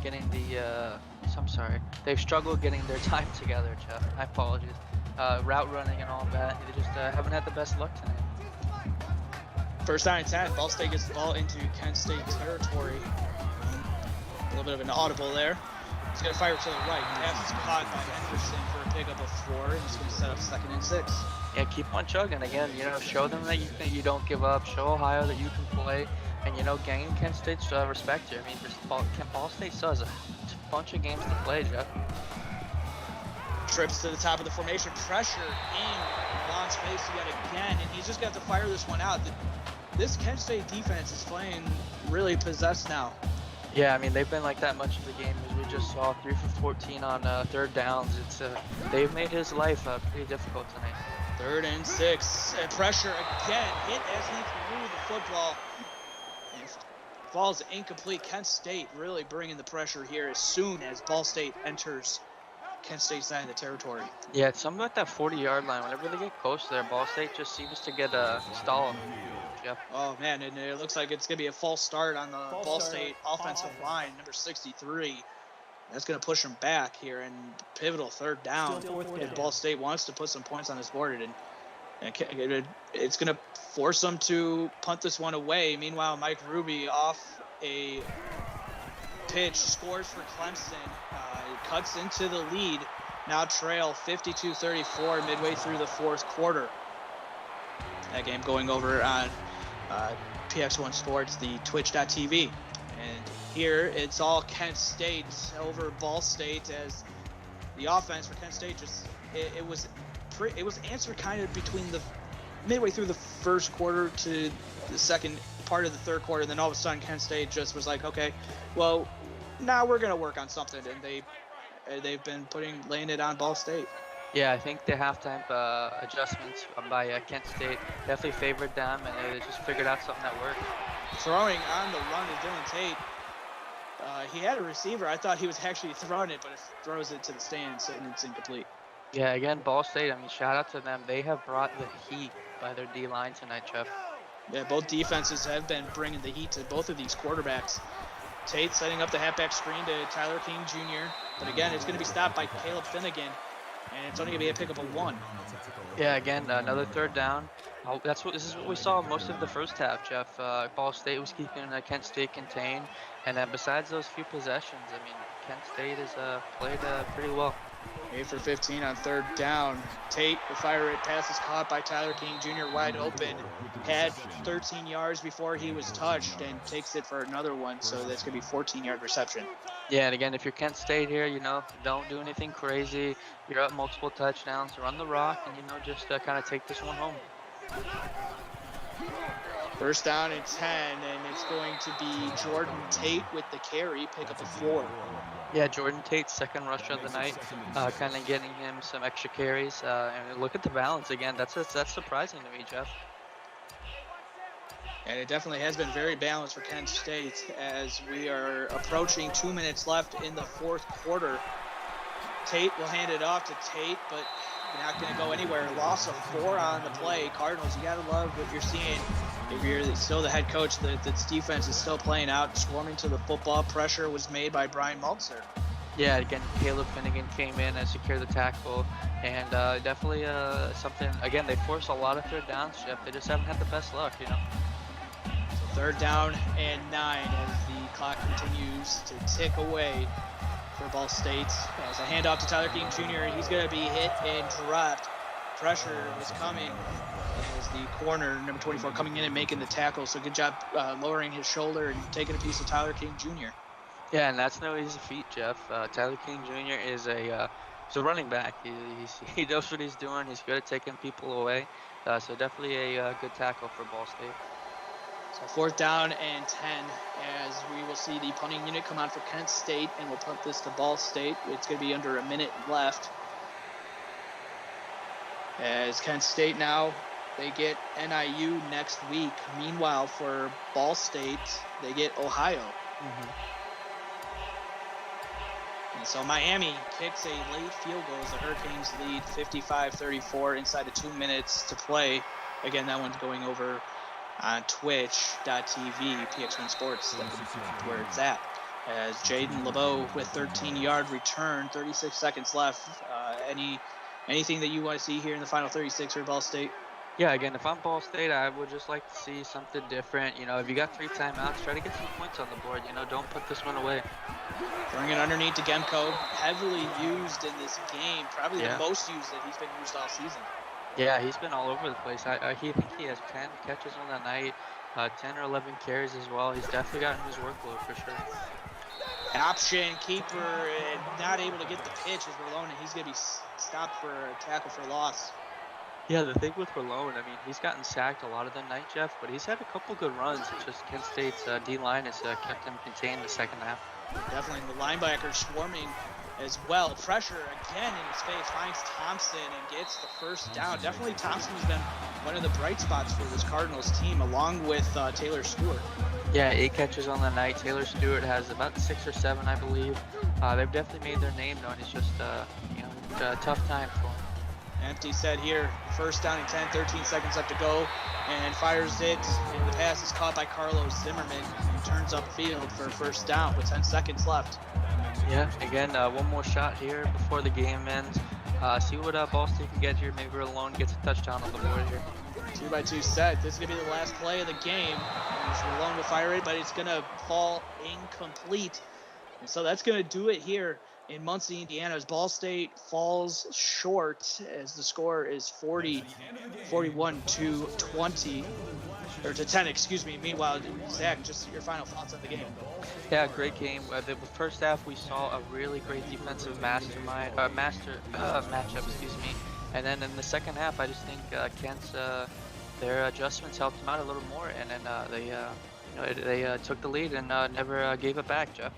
getting the. I'm sorry. They've struggled getting their time together, Jeff. My apologies. Route running and all that. They just haven't had the best luck tonight. First down and 10. Ball State gets the ball into Kent State territory. A little bit of an audible there. He's going to fire to the right. Pass is caught by Henderson for a pickup of 4. And he's going to set up 2nd and 6. Yeah, keep on chugging. Again, show them that you don't give up. Show Ohio that you can play. And, gain Kent State's respect here. I mean, Ball State still has a bunch of games to play, Jeff. Trips to the top of the formation. Pressure in long space yet again. And he's just going to have to fire this one out. This Kent State defense is playing really possessed now. Yeah, I mean, they've been like that much of the game, as we just saw. 3 for 14 on 3rd downs. They've made his life pretty difficult tonight. 3rd and 6. Pressure again. Hit as he threw the football. And falls incomplete. Kent State really bringing the pressure here as soon as Ball State enters Kent State's side of the territory. Yeah, it's something like that 40-yard line. Whenever they get close to there, Ball State just seems to get stalled. Yep. Oh, man, and it looks like it's going to be a false start on the Ball State offensive line, number 63. That's going to push them back here in pivotal 3rd down. If Ball State wants to put some points on this board, and it's going to force them to punt this one away. Meanwhile, Mike Ruby off a pitch scores for Clemson, cuts into the lead. Now trail 52-34 midway through the 4th quarter. That game going over on PX1 Sports, the Twitch.tv. And here it's all Kent State over Ball State, as the offense for Kent State it was answered kind of between the midway through the 1st quarter to the 2nd part of the 3rd quarter. And then all of a sudden Kent State just was like, okay, well, now we're going to work on something. And they've been laying it on Ball State. Yeah, I think the halftime adjustments by Kent State definitely favored them, and they just figured out something that worked. Throwing on the run is Dylan Tate. He had a receiver. I thought he was actually throwing it, but it throws it to the stands, and it's incomplete. Yeah, again, Ball State, I mean, shout out to them. They have brought the heat by their D-line tonight, Jeff. Yeah, both defenses have been bringing the heat to both of these quarterbacks. Tate setting up the halfback screen to Tyler King Jr., but again, it's going to be stopped by Caleb Finnegan. And it's only going to be a pickup of 1. Yeah, again, another 3rd down. This is what we saw most of the 1st half, Jeff. Ball State was keeping Kent State contained. And besides those few possessions, I mean, Kent State has played pretty well. 8 for 15 on 3rd down. Tate will fire it. Pass is caught by Tyler King Jr. wide open. Had 13 yards before he was touched and takes it for another one. So that's going to be 14-yard reception. Yeah, and again, if you're Kent State here, don't do anything crazy. You're up multiple touchdowns. Run the rock and, just kind of take this one home. 1st down and 10, and it's going to be Jordan Tate with the carry, pickup of 4. Yeah, Jordan Tate's 2nd rush of the night, kind of getting him some extra carries. And look at the balance again. That's surprising to me, Jeff. And it definitely has been very balanced for Kent State as we are approaching 2 minutes left in the 4th quarter. Tate will hand it off to Tate, but not going to go anywhere. Loss of 4 on the play. Cardinals, you got to love what you're seeing. If you're still the head coach, this defense is still playing out, swarming to the football. Pressure was made by Brian Maltzer. Yeah, again, Caleb Finnegan came in and secured the tackle, and definitely something. Again, they force a lot of 3rd downs, Jeff. They just haven't had the best luck, So 3rd down and 9 as the clock continues to tick away for Ball State. As a handoff to Tyler King Jr., he's going to be hit and dropped. Pressure is coming as the corner, number 24, coming in and making the tackle. So good job lowering his shoulder and taking a piece of Tyler King Jr. Yeah, and that's no easy feat, Jeff. Tyler King Jr. is a running back. He knows what he's doing. He's good at taking people away. So definitely a good tackle for Ball State. So 4th down and 10 as we will see the punting unit come out for Kent State, and we'll punt this to Ball State. It's going to be under a minute left. As Kent State now, they get NIU next week. Meanwhile, for Ball State, they get Ohio. Mm-hmm. And so Miami kicks a late field goal as the Hurricanes lead 55-34 inside of 2 minutes to play. Again, that one's going over on Twitch.tv, PX1 Sports, where it's at. as Jaden LeBeau with 13-yard return, 36 seconds left. Anything that you want to see here in the final 36 for Ball State? Yeah, again, if I'm Ball State, I would just like to see something different. You know, if you got 3 timeouts, try to get some points on the board. You know, don't put this one away. Throwing it underneath to Gemco, heavily used in this game, probably Yeah. the most used that he's been used all season. Yeah, he's been all over the place. I think he has 10 catches on the night, 10 or 11 carries as well. He's definitely gotten his workload for sure. Option keeper not able to get the pitch as Rolone. He's going to be stopped for a tackle for loss. Yeah, the thing with Rolone, I mean, he's gotten sacked a lot of the night, Jeff, but he's had a couple good runs. It's just Kent State's D-line has kept him contained the second half. Definitely the linebacker swarming as well. Pressure again in his face, finds Thompson and gets the first down. Definitely Thompson has been one of the bright spots for this Cardinals team, along with Taylor Stewart. Yeah, 8 catches on the night. Taylor Stewart has about 6 or 7, I believe. They've definitely made their name known. It's just, a tough time for him. Empty set here, first down and 10, 13 seconds left to go, and fires it, and the pass is caught by Carlos Zimmerman, who turns upfield for first down with 10 seconds left. Yeah, again, one more shot here before the game ends. See what Ball State can get here. Maybe Rolone gets a touchdown on the board here. 2-by-2 set. This is going to be the last play of the game. Rolone will fire it, but it's going to fall incomplete. And so that's going to do it here in Muncie, Indiana, as Ball State falls short as the score is 41 to 20, or to 10, excuse me. Meanwhile, Zach, just your final thoughts on the game. Yeah, great game. The first half we saw a really great defensive matchup, excuse me. And then in the second half, I just think Kent's their adjustments helped him out a little more, and then they took the lead and never gave it back, Jeff.